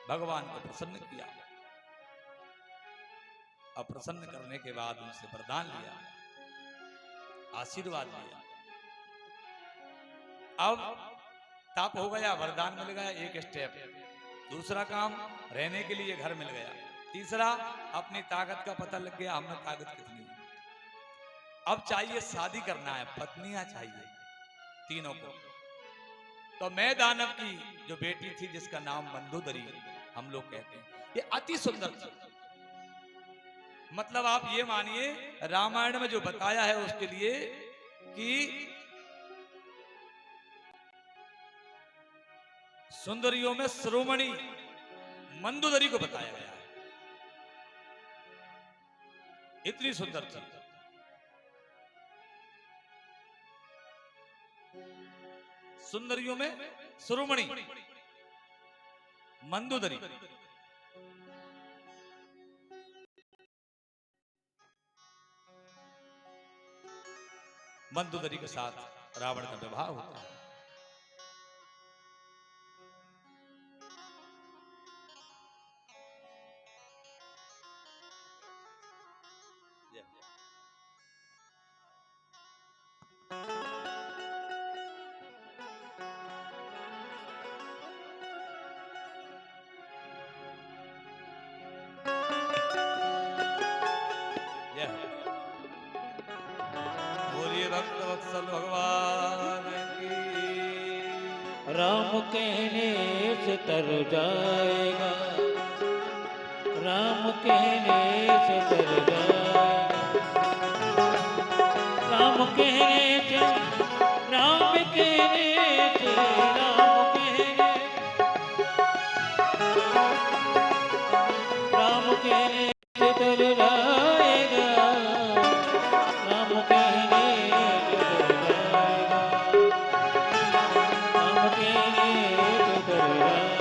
भगवान को प्रसन्न किया और प्रसन्न करने के बाद उनसे वरदान लिया, आशीर्वाद लिया। अब ताप हो गया, वरदान मिल गया, एक स्टेप। दूसरा काम, रहने के लिए घर मिल गया। तीसरा, अपनी ताकत का पता लग गया, हमें ताकत कितनी है। अब चाहिए शादी करना है, पत्नियां चाहिए तीनों को। तो मैं दानव की जो बेटी थी जिसका नाम मंदोदरी हम लोग कहते हैं, ये अति सुंदर थी। मतलब आप ये मानिए रामायण में जो बताया है उसके लिए कि सुंदरियों में शिरोमणि मंदोदरी को बताया गया है, इतनी सुंदर थी। सुंदरियों में शिरोमणि मंदोदरी। मंदोदरी के साथ रावण का विवाह होता है। बोलिए भक्त वत्सल भगवान की। राम कहने से तर जाएगा, राम कहने से तर जाएगा, राम कहने से, राम कहने से, राम कहने से तर जाएगा, राम कहने से तर जाएगा, राम कहने से तर जाएगा।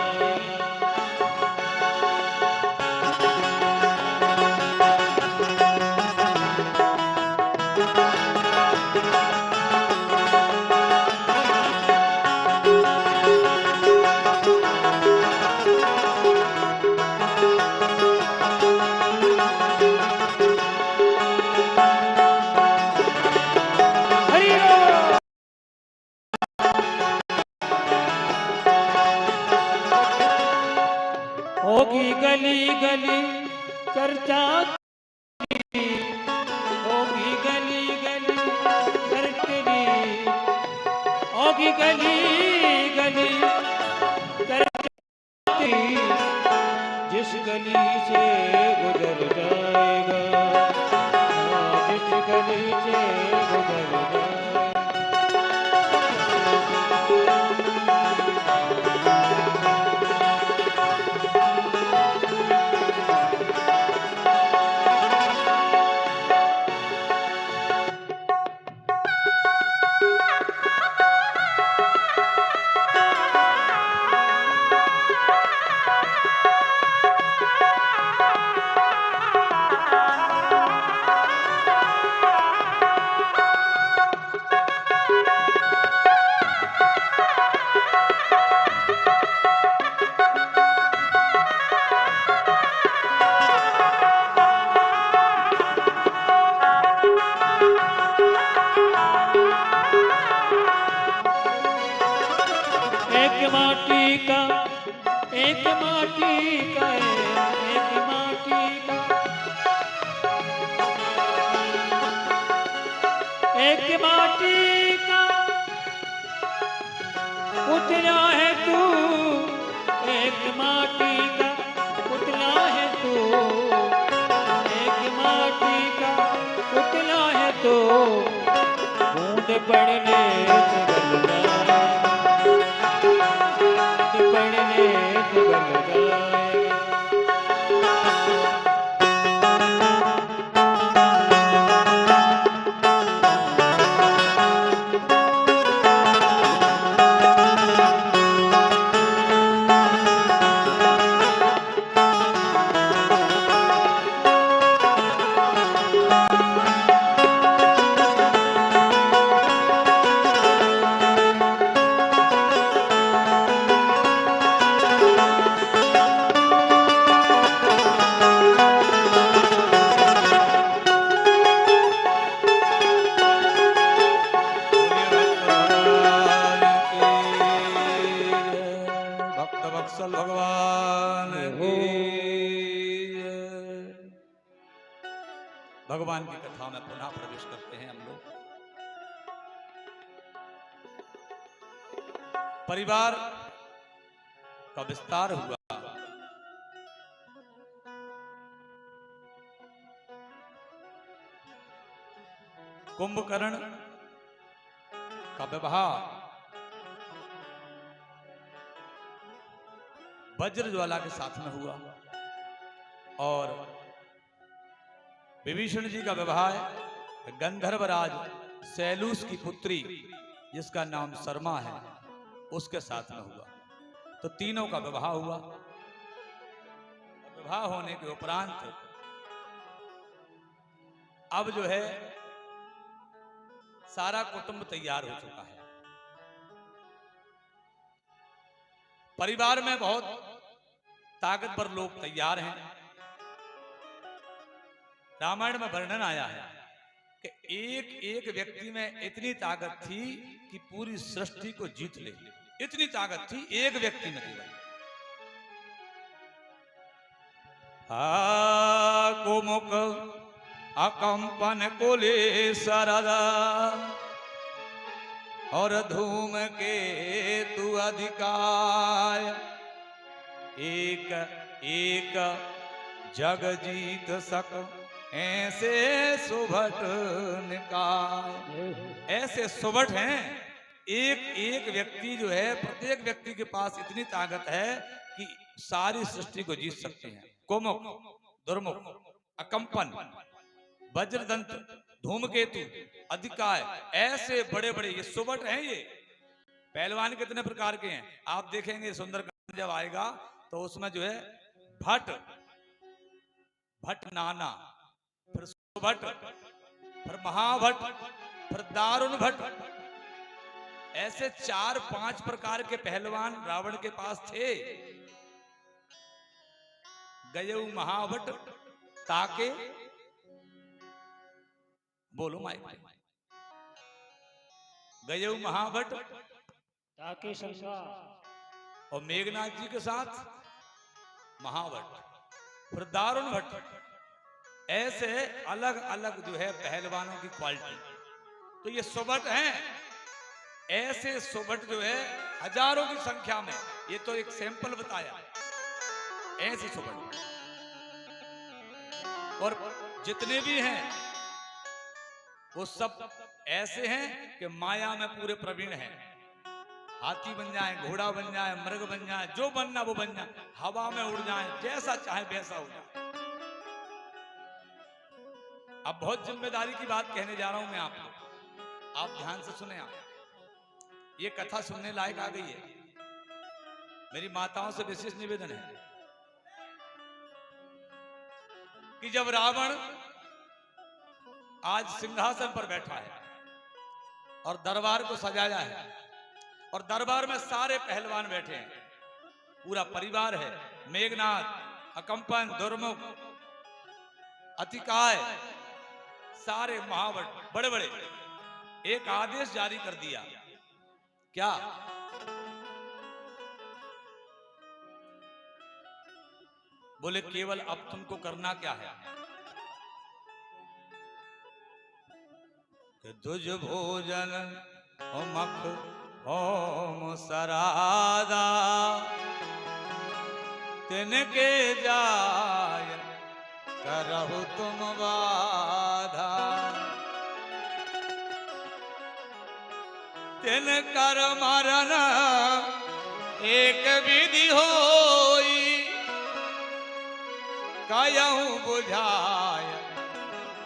होगी गली गली चर्चा, होगी गली गली चर्चा, होगी गली गली चर्चा, जिस गली से गुजर जाएगा, जिस गली से गुजर जाएगा। एक माटी का, एक माटी का, एक माटी का, एक माटी का पुतला है तू, एक माटी का पुतला है तू, एक माटी का पुतला है तू। पढ़ने वत्सल भगवान की भगवान की कथा में पुनः प्रवेश करते हैं हम लोग। परिवार का विस्तार हुआ। कुंभकर्ण का विवाह वज्र ज्वाला के साथ में हुआ और विभीषण जी का विवाह गंधर्वराज सैलूस की पुत्री जिसका नाम शर्मा है उसके साथ में हुआ। तो तीनों का विवाह हुआ। विवाह होने के उपरांत अब जो है सारा कुटुंब तैयार हो चुका है। परिवार में बहुत ताकतवर लोग तैयार हैं। रामायण में वर्णन आया है कि एक एक व्यक्ति में इतनी ताकत थी कि पूरी सृष्टि को जीत ले। इतनी ताकत थी एक व्यक्ति में केवल। कुमुक अकंपन कोले सरदा और धूम के तू अधिकार एक एक जग जीत सक ऐसे सुभट निकाय। ऐसे सुभट हैं एक एक व्यक्ति जो है प्रत्येक व्यक्ति के पास इतनी ताकत है कि सारी सृष्टि को जीत सकते हैं। कोमुक दुर्मुख अकंपन वज्रदंत धूमकेतु अधिकाय ऐसे बड़े बड़े ये सुभट हैं। ये पहलवान कितने प्रकार के हैं आप देखेंगे। सुंदरकांड जब आएगा तो उसमें जो है भट्ट भट्ट नाना फिर सुभट फिर महाभट्ट फिर दारुण भट्ट ऐसे 4-5 प्रकार के पहलवान रावण के पास थे। गयऊ महाभट्ट ताके बोलो माइक गयऊ महाभट्ट ताके संगा और मेघनाथ जी के साथ महाभट्ट फिर दारुण भट्ट ऐसे अलग अलग जो है पहलवानों की क्वालिटी। तो ये सुभट हैं। ऐसे सुभट जो है हजारों की संख्या में। ये तो एक सैंपल बताया। ऐसे सुभट और जितने भी हैं वो सब ऐसे हैं कि माया में पूरे प्रवीण हैं। हाथी बन जाए घोड़ा बन जाए मृग बन जाए जो बनना वो बन जाए हवा में उड़ जाए जैसा चाहे वैसा हो जाए। अब बहुत जिम्मेदारी की बात कहने जा रहा हूं मैं आपको। आप ध्यान से सुने। आप ये कथा सुनने लायक आ गई है। मेरी माताओं से विशेष निवेदन है कि जब रावण आज सिंहासन पर बैठा है और दरबार को सजाया है और दरबार में सारे पहलवान बैठे हैं पूरा परिवार है। मेघनाथ अकंपन दुर्मुख अतिकाय सारे महाभट्ट बड़े बड़े। एक आदेश जारी कर दिया। क्या? बोले केवल अब तुमको करना क्या है कि तुझ भोजन मख होम सरादा तिनके जाय करहु तुम बाधा। दिन कर मरण एक विधि होई, कयहूँ बुझाय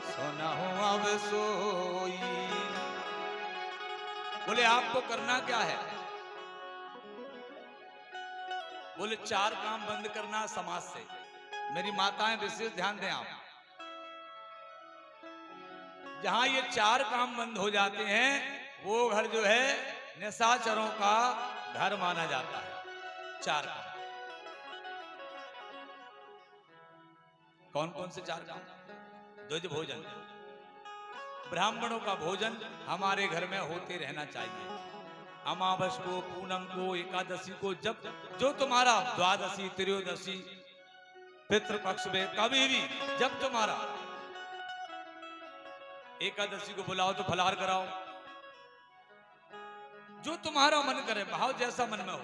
सुनहूँ अब सोई। बोले आपको करना क्या है? बोले 4 काम बंद करना समाज से। मेरी माताएं विशेष ध्यान दें आप, जहां ये 4 काम बंद हो जाते हैं वो घर जो है निशाचरों का घर माना जाता है। 4 काम कौन कौन से 4 काम? द्विज भोजन, ब्राह्मणों का भोजन हमारे घर में होते रहना चाहिए। अमावस को, पूनम को, एकादशी को, जब जो तुम्हारा द्वादशी, त्रयोदशी, पितृपक्ष में कभी भी जब तुम्हारा एकादशी को बुलाओ तो फलाहार कराओ, जो तुम्हारा मन करे, भाव जैसा मन में हो।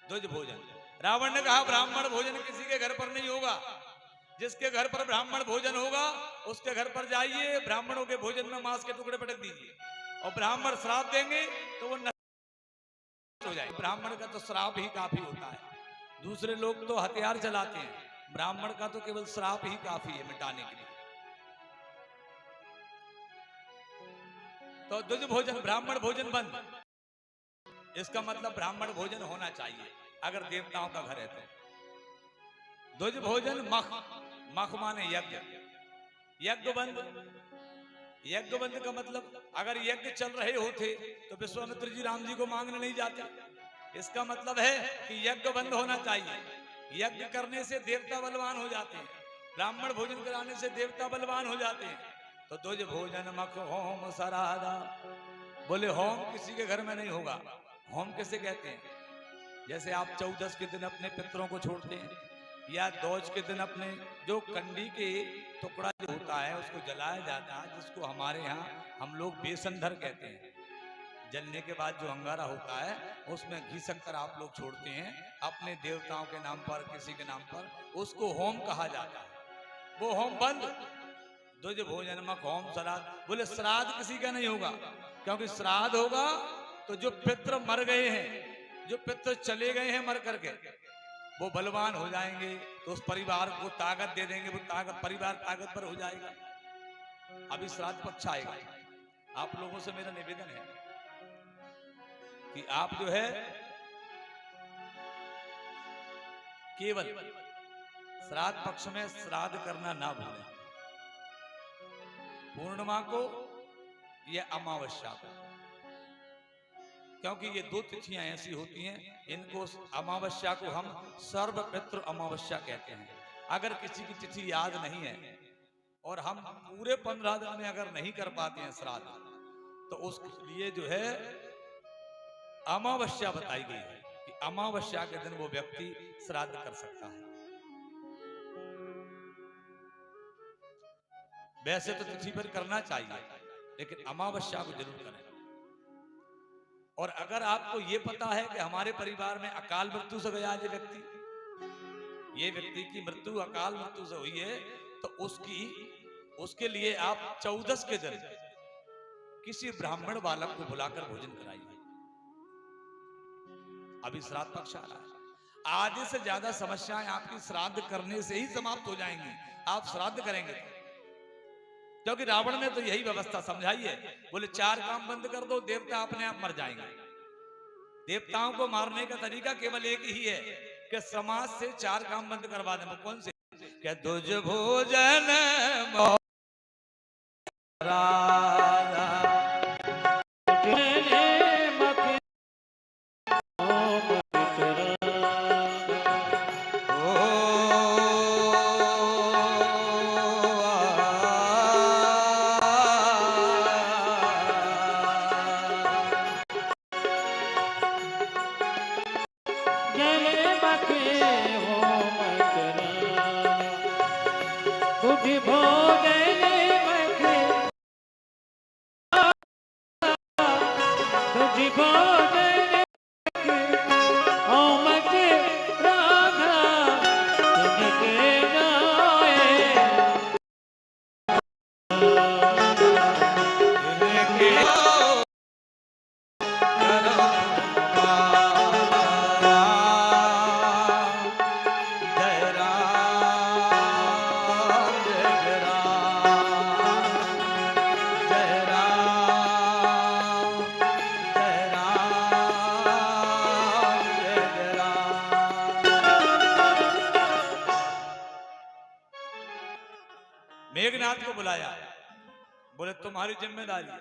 द्विज भोजन। रावण ने कहा ब्राह्मण भोजन किसी के घर पर नहीं होगा, जिसके घर पर ब्राह्मण भोजन होगा उसके घर पर जाइए, ब्राह्मणों के भोजन में मांस के टुकड़े पटक दीजिए और ब्राह्मण श्राप देंगे तो वो नष्ट हो जाए। ब्राह्मण का तो श्राप ही काफी होता है, दूसरे लोग तो हथियार चलाते हैं, ब्राह्मण का तो केवल श्राप ही काफी है मिटाने के लिए। तो द्विज भोजन, ब्राह्मण भोजन बंद। इसका मतलब ब्राह्मण भोजन होना चाहिए अगर देवताओं का घर है तो। द्विज भोजन। मख, मख माने यज्ञ, यज्ञ बंद। यज्ञ बंद का मतलब अगर यज्ञ चल रहे होते तो विश्वामित्र जी राम जी को मांगने नहीं जाते। इसका मतलब है कि यज्ञ बंद होना चाहिए। यज्ञ करने से देवता बलवान हो जाते हैं, ब्राह्मण भोजन कराने से देवता बलवान हो जाते हैं। तो द्विज भोजन, मख, होम, सराधा। बोले होम किसी के घर में नहीं होगा। होम किसे कहते हैं? जैसे आप 14 के दिन अपने पितरों को छोड़ते हैं, या दोज के दिन अपने जो कंडी के टुकड़ा जो होता है उसको जलाया जाता है, जिसको हमारे यहाँ हम लोग बेसंधर कहते हैं। जलने के बाद जो अंगारा होता है उसमें घी शक्कर आप लोग छोड़ते हैं अपने देवताओं के नाम पर, किसी के नाम पर, उसको होम कहा जाता है। वो होम बंद। द्विज भोजन, मख, होम, श्राद्ध। बोले श्राद्ध किसी का नहीं होगा, क्योंकि श्राद्ध होगा तो जो पितृ मर गए हैं, जो पितृ चले गए हैं मर करके, वो बलवान हो जाएंगे तो उस परिवार को ताकत दे देंगे, वो ताकत, परिवार ताकतवर हो जाएगा। अभी श्राद्ध पक्ष आएगा। आप लोगों से मेरा निवेदन है कि आप जो है केवल श्राद्ध पक्ष में श्राद्ध करना ना भूलें। पूर्णिमा को या अमावस्या को, क्योंकि ये 2 तिथियां ऐसी होती हैं, इनको अमावस्या को हम सर्वपितृ अमावस्या कहते हैं। अगर किसी की तिथि याद नहीं है और हम पूरे 15 दिन में अगर नहीं कर पाते हैं श्राद्ध, तो उसके लिए जो है अमावस्या बताई गई है कि अमावस्या के दिन वो व्यक्ति श्राद्ध कर सकता है। वैसे तो तिथि पर करना चाहिए, लेकिन अमावस्या को जरूर करें। और अगर आपको ये पता है कि हमारे परिवार में अकाल मृत्यु से गया ये व्यक्ति की मृत्यु अकाल मृत्यु से हुई है, तो उसके लिए आप 14 के दिन किसी ब्राह्मण बालक को बुलाकर भोजन कराइए। अभी श्राद्ध पक्ष आ रहा है, आधे से ज्यादा समस्याएं आपकी श्राद्ध करने से ही समाप्त हो जाएंगी। आप श्राद्ध करेंगे, क्योंकि रावण ने तो यही व्यवस्था समझाई है। बोले 4 काम बंद कर दो, देवता अपने आप मर जाएंगे। देवताओं को मारने का तरीका केवल एक ही है कि समाज से 4 काम बंद करवा दें। कौन से? क्या द्विज भोजन, मेघनाथ को बुलाया, बोले तुम्हारी जिम्मेदारी है,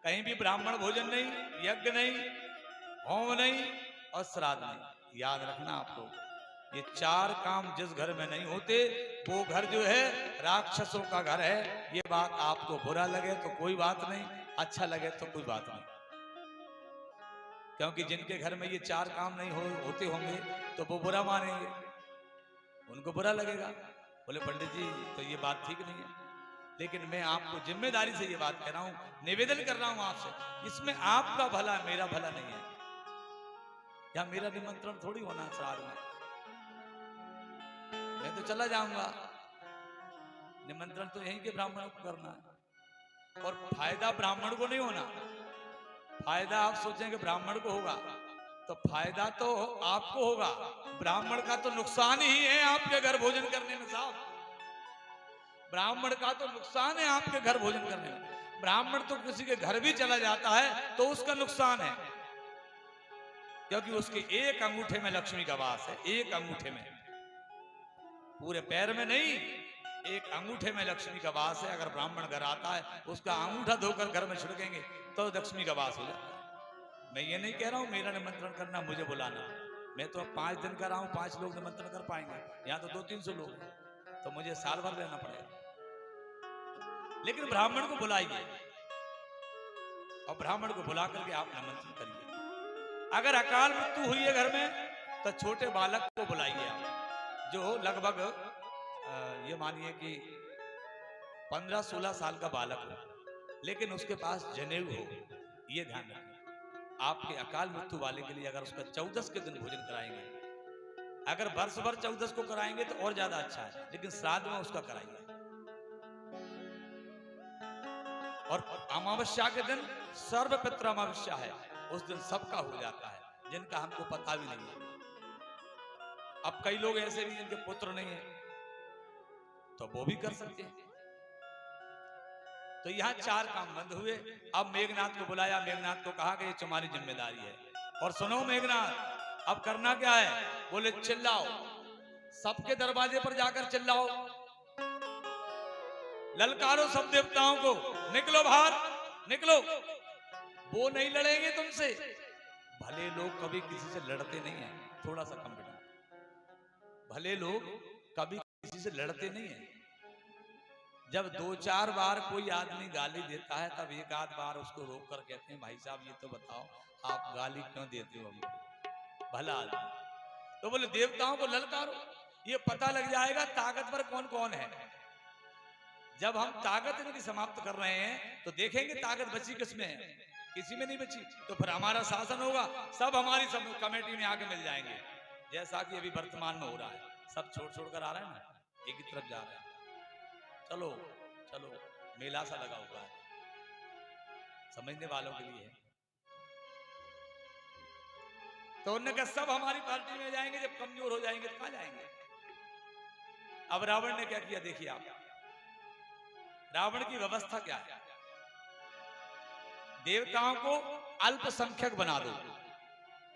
कहीं भी ब्राह्मण भोजन नहीं, यज्ञ नहीं, होम नहीं और श्राद्ध नहीं। याद रखना आप लोग, ये 4 काम जिस घर में नहीं होते वो घर जो है राक्षसों का घर है। ये बात आपको बुरा लगे तो कोई बात नहीं, अच्छा लगे तो कोई बात नहीं, क्योंकि जिनके घर में ये 4 काम नहीं होते होंगे तो वो बुरा मानेंगे, उनको बुरा लगेगा। बोले पंडित जी तो ये बात ठीक नहीं है, लेकिन मैं आपको जिम्मेदारी से ये बात कह रहा हूं, निवेदन कर रहा हूं आपसे, इसमें आपका भला मेरा भला नहीं है। या मेरा निमंत्रण थोड़ी होना है श्राद्ध में, मैं तो चला जाऊंगा, निमंत्रण तो यहीं के ब्राह्मण को करना है। और फायदा ब्राह्मण को नहीं होना, फायदा आप सोचेंगे ब्राह्मण को होगा तो फायदा तो आपको होगा, ब्राह्मण का तो नुकसान ही है आपके घर भोजन करने में साहब। ब्राह्मण का तो नुकसान है आपके घर भोजन करने में। ब्राह्मण तो किसी के घर भी चला जाता है तो उसका नुकसान है, क्योंकि उसके एक अंगूठे में लक्ष्मी का वास है, एक अंगूठे में, पूरे पैर में नहीं, एक अंगूठे में लक्ष्मी का वास है। अगर ब्राह्मण घर आता है उसका अंगूठा धोकर घर में छिड़केंगे तो लक्ष्मी का वास हो जाता है। मैं ये नहीं कह रहा हूं मेरा निमंत्रण करना, मुझे बुलाना, मैं तो 5 दिन कर रहा हूं, 5 लोग निमंत्रण कर पाएंगे, यहाँ तो 200-300 लोग हैं, तो मुझे साल भर रहना पड़ेगा। लेकिन ब्राह्मण को बुलाइए और ब्राह्मण को बुला करके आप निमंत्रण करिए। अगर अकाल मृत्यु हुई है घर में तो छोटे बालक को बुलाइए आप, जो लगभग ये मानिए कि 15-16 साल का बालक हो, लेकिन उसके पास जनेऊ हो। ये ध्यान रखिए, आपके अकाल मृत्यु वाले के लिए अगर उसका 14 के दिन भोजन कराएंगे, अगर वर्ष भर 14 को कराएंगे तो और ज्यादा अच्छा है, लेकिन श्राद्ध में उसका कराइए। और अमावस्या के दिन सर्वपित्र अमावस्या है, उस दिन सबका हो जाता है, जिनका हमको पता भी नहीं है। अब कई लोग ऐसे भी जिनके पुत्र नहीं है तो वो भी कर सकते हैं। तो यहाँ 4 काम बंद हुए। अब मेघनाथ को बुलाया, मेघनाथ को कहा कि ये तुम्हारी जिम्मेदारी है। और सुनो मेघनाथ, अब करना क्या है? बोले चिल्लाओ, सबके दरवाजे पर जाकर चिल्लाओ, ललकारो सब देवताओं को, निकलो बाहर, निकलो। वो नहीं लड़ेंगे तुमसे। भले लोग कभी किसी से लड़ते नहीं है, थोड़ा सा कम बेटा, भले लोग कभी किसी से लड़ते नहीं है। जब 2-4 बार कोई आदमी गाली देता है तब एक आध बार उसको रोक कर कहते हैं भाई साहब ये तो बताओ आप गाली क्यों देते हो हमको, भला आदमी। तो बोले देवताओं को ललकारो, ये पता लग जाएगा ताकतवर कौन कौन है। जब हम ताकत इनकी समाप्त कर रहे हैं तो देखेंगे ताकत बची किसमें है, किसी में नहीं बची। तो फिर हमारा शासन होगा, सब हमारी सब कमेटी में आके मिल जाएंगे, जैसा कि अभी वर्तमान में हो रहा है। सब छोड़ कर आ रहे हैं ना, एक ही तरफ जा रहे हैं। चलो चलो, मेला सा लगा हुआ है, समझने वालों के लिए है। तो उन्होंने कहा सब हमारी पार्टी में जाएंगे, जब कमजोर हो जाएंगे तो कहां जाएंगे। अब रावण ने क्या किया देखिए आप, रावण की व्यवस्था क्या है, देवताओं को अल्पसंख्यक बना दो।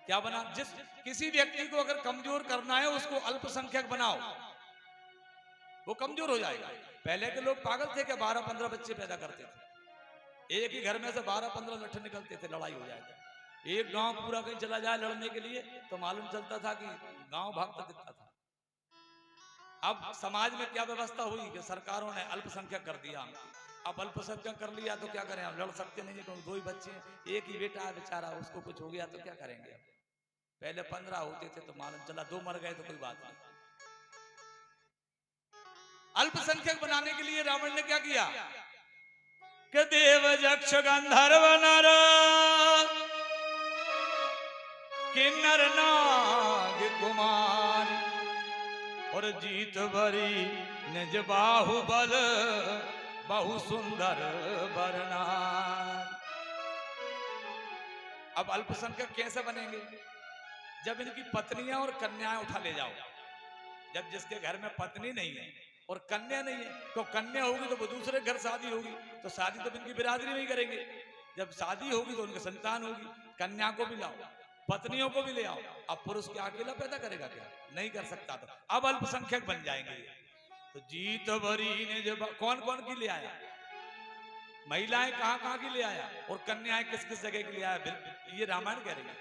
क्या बना, जिस किसी व्यक्ति को अगर कमजोर करना है उसको अल्पसंख्यक बनाओ, वो कमजोर हो जाएगा। पहले के लोग पागल थे कि 12-15 बच्चे पैदा करते थे, एक ही घर में से 12-15 लट्ठे निकलते थे, लड़ाई हो जाएगा। एक गांव पूरा कहीं चला जाए लड़ने के लिए तो मालूम चलता था कि गांव भागता दिखता था। अब समाज में क्या व्यवस्था हुई कि सरकारों ने अल्पसंख्यक कर दिया। अब अल्पसंख्यक कर लिया तो क्या करें, हम लड़ सकते नहीं है, क्योंकि 2 ही बच्चे हैं, एक ही बेटा है बेचारा, उसको कुछ हो गया तो क्या करेंगे। पहले 15 होते थे तो मालूम चला 2 मर गए तो कोई बात नहीं। अल्पसंख्यक बनाने के लिए रावण ने क्या किया कि देव यक्ष गंधर्व नर किन्नर नाग कुमार और जीत भरी निज बाहुबल बहु सुंदर बरनार। अब अल्पसंख्यक कैसे बनेंगे, जब इनकी पत्नियां और कन्याएं उठा ले जाओ। जब जिसके घर में पत्नी नहीं है और कन्या नहीं है, तो कन्या होगी तो वो दूसरे घर शादी होगी, तो शादी तो इनकी बिरादरी में ही करेंगे। जब शादी होगी तो उनकी संतान होगी, कन्या को भी लाओ, पत्नियों को भी ले आओ। अब पुरुष क्या अकेला पैदा करेगा, क्या नहीं कर सकता। तो अब अल्पसंख्यक बन जाएंगे। तो जीत भरी ने जब कौन कौन की ले आया, महिलाएं कहां कहां की ले आया, और कन्याएं किस किस जगह की ले आया। ये रामायण कह रही है।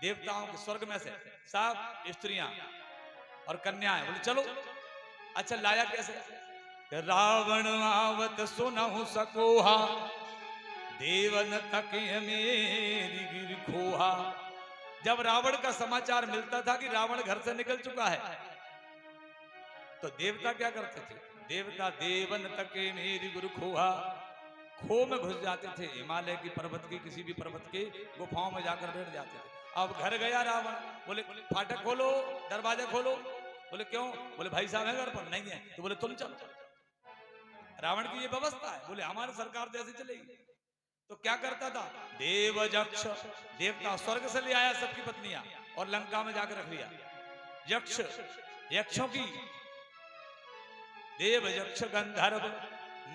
देवताओं के स्वर्ग में से सब स्त्रियां और कन्याएं। बोले चलो, अच्छा लाया कैसे? रावण आवत सुनहु सकोहा, देवन तक मेरी गिर खोहा। जब रावण का समाचार मिलता था कि रावण घर से निकल चुका है, तो देवता क्या करते थे? देवता देवन तक मेरी गुरु खोहा, खो में घुस जाते थे। हिमालय की पर्वत की किसी भी पर्वत के गुफाओं में जाकर बैठ जाते थे। अब घर गया रावण, बोले फाटक खोलो, दरवाजा खोलो। बोले क्यों? बोले भाई साहब है घर पर? नहीं है। तो बोले तुम चलो। रावण की ये व्यवस्था है। बोले हमारी सरकार तो ऐसे चलेगी। तो क्या करता था? देवजक्ष, देवता स्वर्ग से ले आया सबकी पत्नियां और लंका में जाकर रख लिया। यक्ष, यक्षों की, देव यक्ष गंधर्व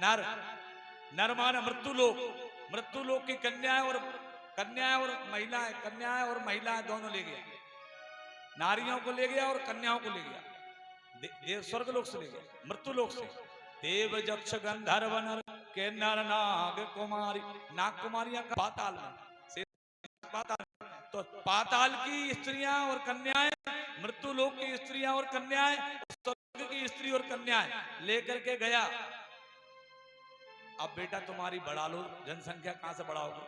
नर, नर माने मृत्युलोक, मृत्युलोक की कन्याएं और महिलाएं, कन्याएं और महिलाएं दोनों ले गया। नारियों को ले गया और कन्याओं को ले गया। देव स्वर्ग लोक से ले गया, मृत्युलोक से। देव यक्ष गंधर्व नर के नर नाग कुमारी, नाग कुमारियां पाताल में, पाताल। तो पाताल की स्त्रियां और कन्याएं, मृत्युलोक की स्त्रियां और कन्याएं, स्वर्ग की स्त्री और कन्याएं लेकर के गया। अब बेटा तुम्हारी बढ़ा लो, जनसंख्या कहां से बढ़ाओगे?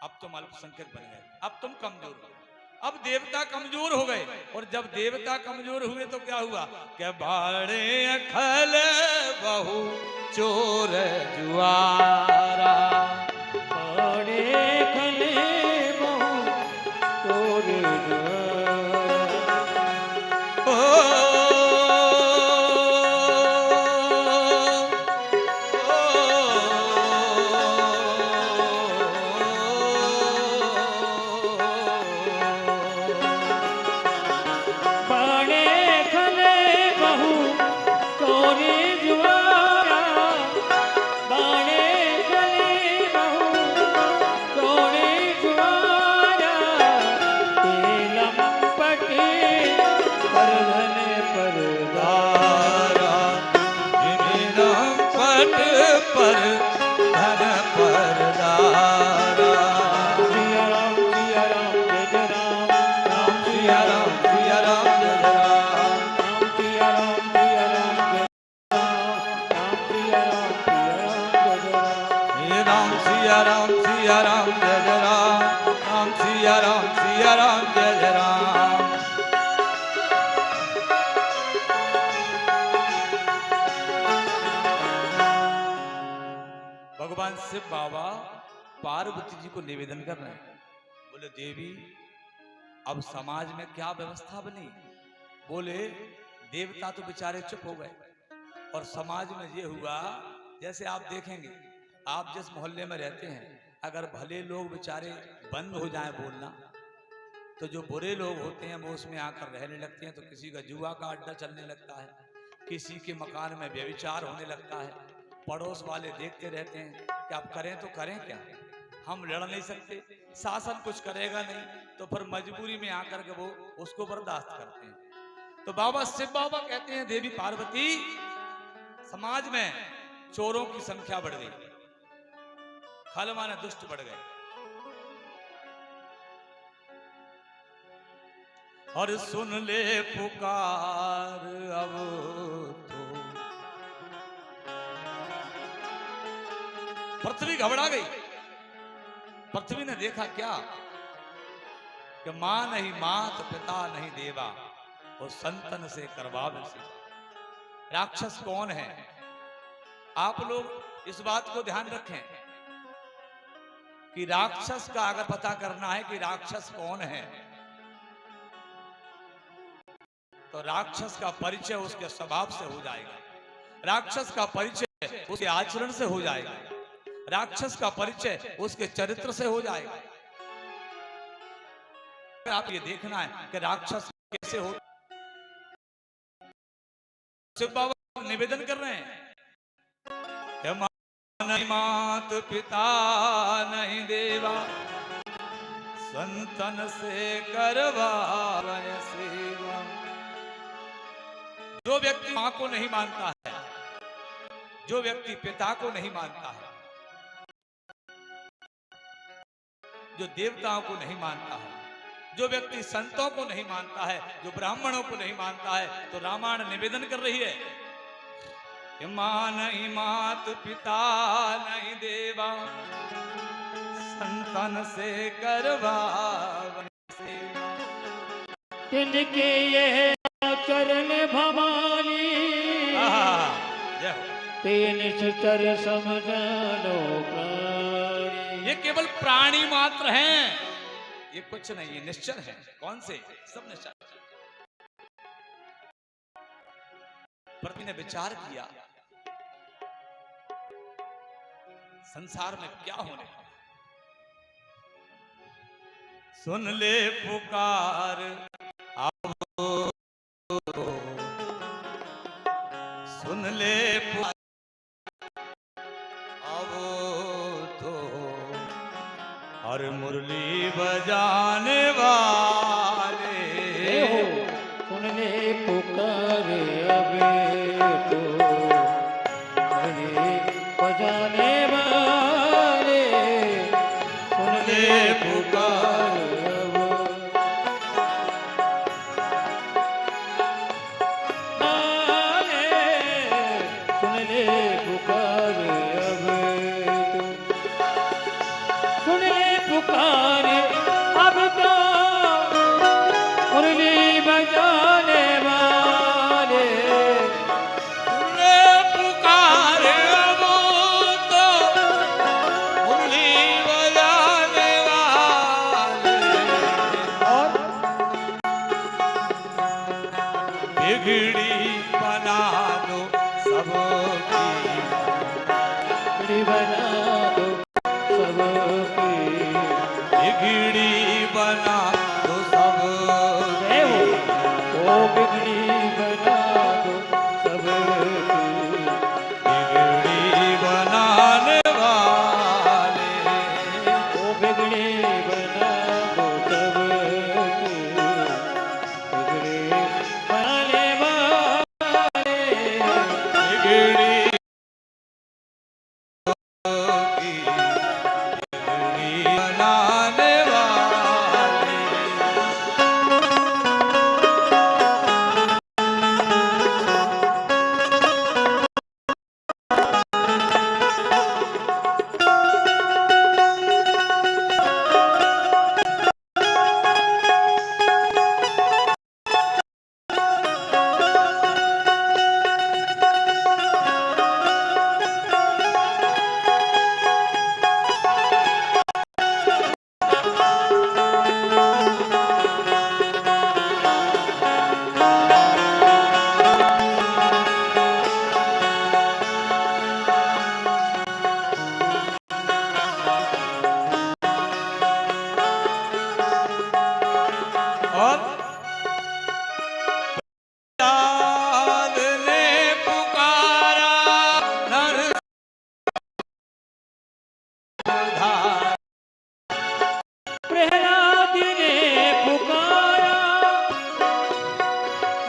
अब तुम अल्पसंख्यक बन गए, अब तुम कमजोर हो। अब देवता कमजोर हो गए, और जब देवता कमजोर हुए तो क्या हुआ? कि बाड़े अखल बहु चोर जुआरा, बाड़े खले बहु चोर जुआरा। भगवान शिव बाबा पार्वती जी को निवेदन कर रहे हैं। बोले देवी, अब समाज में क्या व्यवस्था बनी? बोले देवता तो बेचारे चुप हो गए, और समाज में ये हुआ, जैसे आप देखेंगे, आप जिस मोहल्ले में रहते हैं, अगर भले लोग बेचारे बंद हो जाएं बोलना, तो जो बुरे लोग होते हैं वो उसमें आकर रहने लगते हैं। तो किसी का जुआ का अड्डा चलने लगता है, किसी के मकान में व्यभिचार होने लगता है। पड़ोस वाले देखते रहते हैं कि आप करें तो करें क्या, हम लड़ नहीं सकते, शासन कुछ करेगा नहीं, तो फिर मजबूरी में आकर के वो उसको बर्दाश्त करते हैं। तो बाबा शिव बाबा कहते हैं, देवी पार्वती, समाज में चोरों की संख्या बढ़ गई, खल माने दुष्ट बढ़ गए, और सुन ले पुकार अब तो। पृथ्वी घबरा गई। पृथ्वी ने देखा क्या कि मां नहीं मात, पिता नहीं देवा, और संतन से करवावे से। राक्षस कौन है? आप लोग इस बात को ध्यान रखें कि राक्षस का अगर पता करना है कि राक्षस कौन है, तो राक्षस का परिचय उसके स्वभाव से हो जाएगा, राक्षस का परिचय उसके आचरण से हो जाएगा, राक्षस का परिचय उसके चरित्र से हो जाएगा। आप ये देखना है कि राक्षस कैसे हो। शिव बाबा निवेदन कर रहे हैं, नहीं मात पिता नहीं देवा, संतन से करवावे सेवा। जो व्यक्ति मां को नहीं मानता है, जो व्यक्ति पिता को नहीं मानता है, जो देवताओं को नहीं मानता है, जो व्यक्ति संतों को नहीं मानता है, जो ब्राह्मणों को नहीं मानता है, तो रामायण निवेदन कर रही है कि मां नहीं मात पिता नहीं देवा, संतन से करवा तिनके ये चरण भवानी, तीन चर समझानो प्राणी। ये केवल प्राणी मात्र हैं, ये कुछ नहीं, ये निश्चल है। कौन से? सब निश्चल। पृथ्वी ने विचार किया संसार में क्या होने वाला। सुन ले पुकार अब, सुन ले पुकार अब तो, हर मुरली बजाने वाले सुन ले पुकार अब तो, मुरली बजाने वाले, सुन ले पुकार अब, सुन ले पुकार अब तो, सुन ले पुकार अब तो, मुरली बजाने वाले, पुकार अब तो, मुरली बजाने वाले, और बिगड़ी बना दो सबकी, बिगड़ी बना दो सबकी, बिगड़ी बना दो सबकी, ओ बिगड़ी बना दो सबकी, बिगड़ी बनाने वाले, ओ बिगड़ी बना दो सबकी, बिगड़ी बनाने वाले, बिगड़ी बिगड़ी बनाने वाले। और लाल ने पुकारा नरसिंह, प्रहलाद ने पुकारा,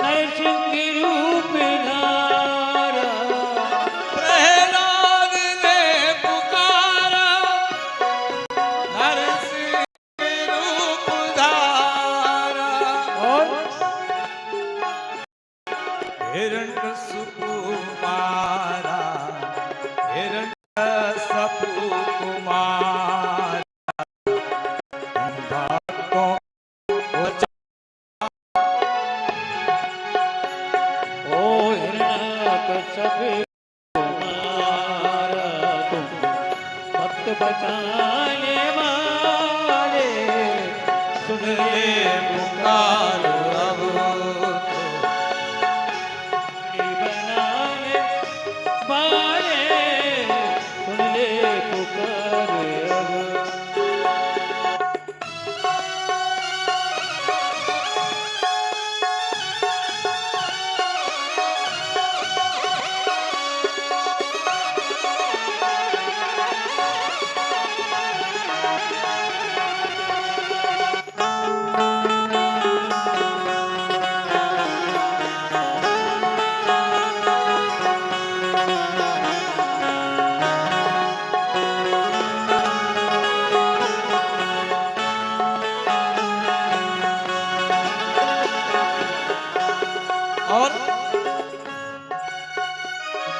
नरसिंह रूप धारा, प्रहलाद ने पुकारा नरसिंह रूप धारा, और हिरण्यसुकुमारा, हिरण्यसपुकुमारा, भक्तों को ओ हिरण्यकश्यप तुम्हारा, तुम भक्त बचाने वाले, सुन ले पुकार अब बनाने वाले, सुन ले पुकार अब,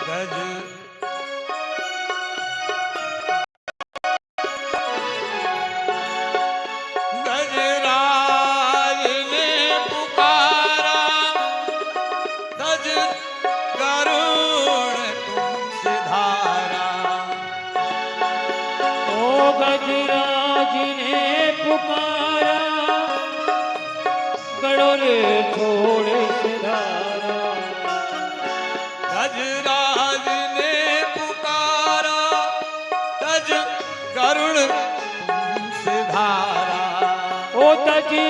गज गजराज ने पुकारा गज गरुड़ तुमसे धारा। ओ गजराज ने पुकारा गरुड़ छोड़ सिधारा। गजराज ने पुकारा गज गरुड़ तुमसे धारा। ओ तजी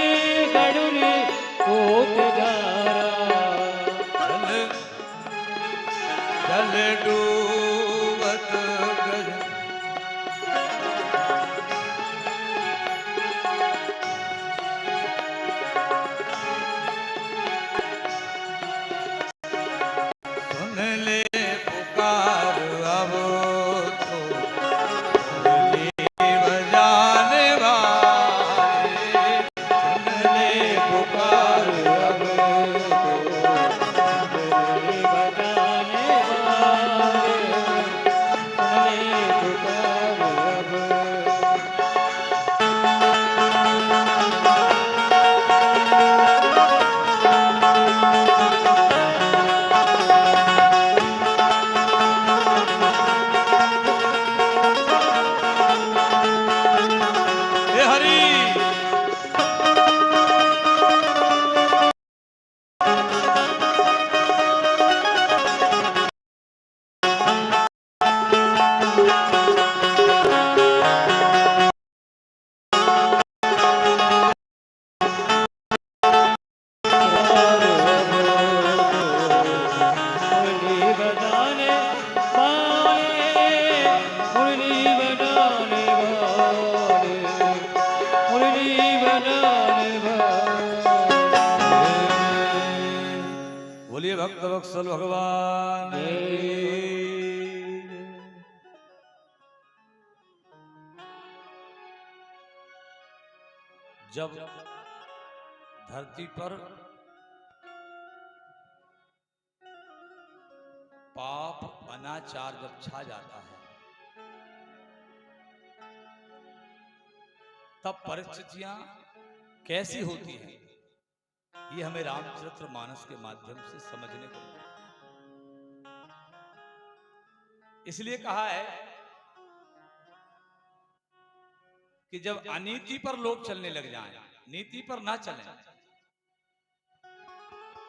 गरुड़ कोट धारा। जल डूबत गज सुन ले पुकार अब तो मुरली बजाने वाले। सुन ले पुकार अब तो मुरली बजाने वाले, सुन ले पुकार अब। हे हरि मुरली बजाने वाले, मुरली बजाने वाले, मुरली बजाने वाले। बोलिए भक्त वत्सल भगवान की। जब धरती पर पाप अनाचार जब छा जाता है तब परिस्थितियां कैसी होती हैं ये हमें रामचरित्र मानस के माध्यम से समझने को मिला। इसलिए कहा है कि जब अनीति पर लोग चलने लग जाएं, नीति पर ना चलें,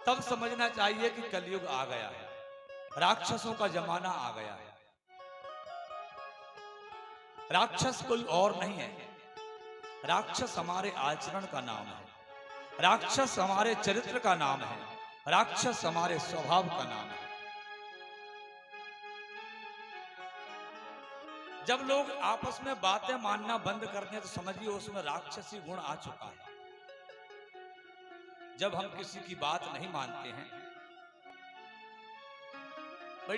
तब समझना चाहिए कि कलयुग आ गया है, राक्षसों का जमाना आ गया है। राक्षस कोई और नहीं है, राक्षस हमारे आचरण का नाम है, राक्षस हमारे चरित्र का नाम है, राक्षस हमारे स्वभाव का नाम है। जब लोग आपस में बातें मानना बंद करते हैं तो समझिए उसमें राक्षसी गुण आ चुका है। जब हम किसी की बात नहीं मानते हैं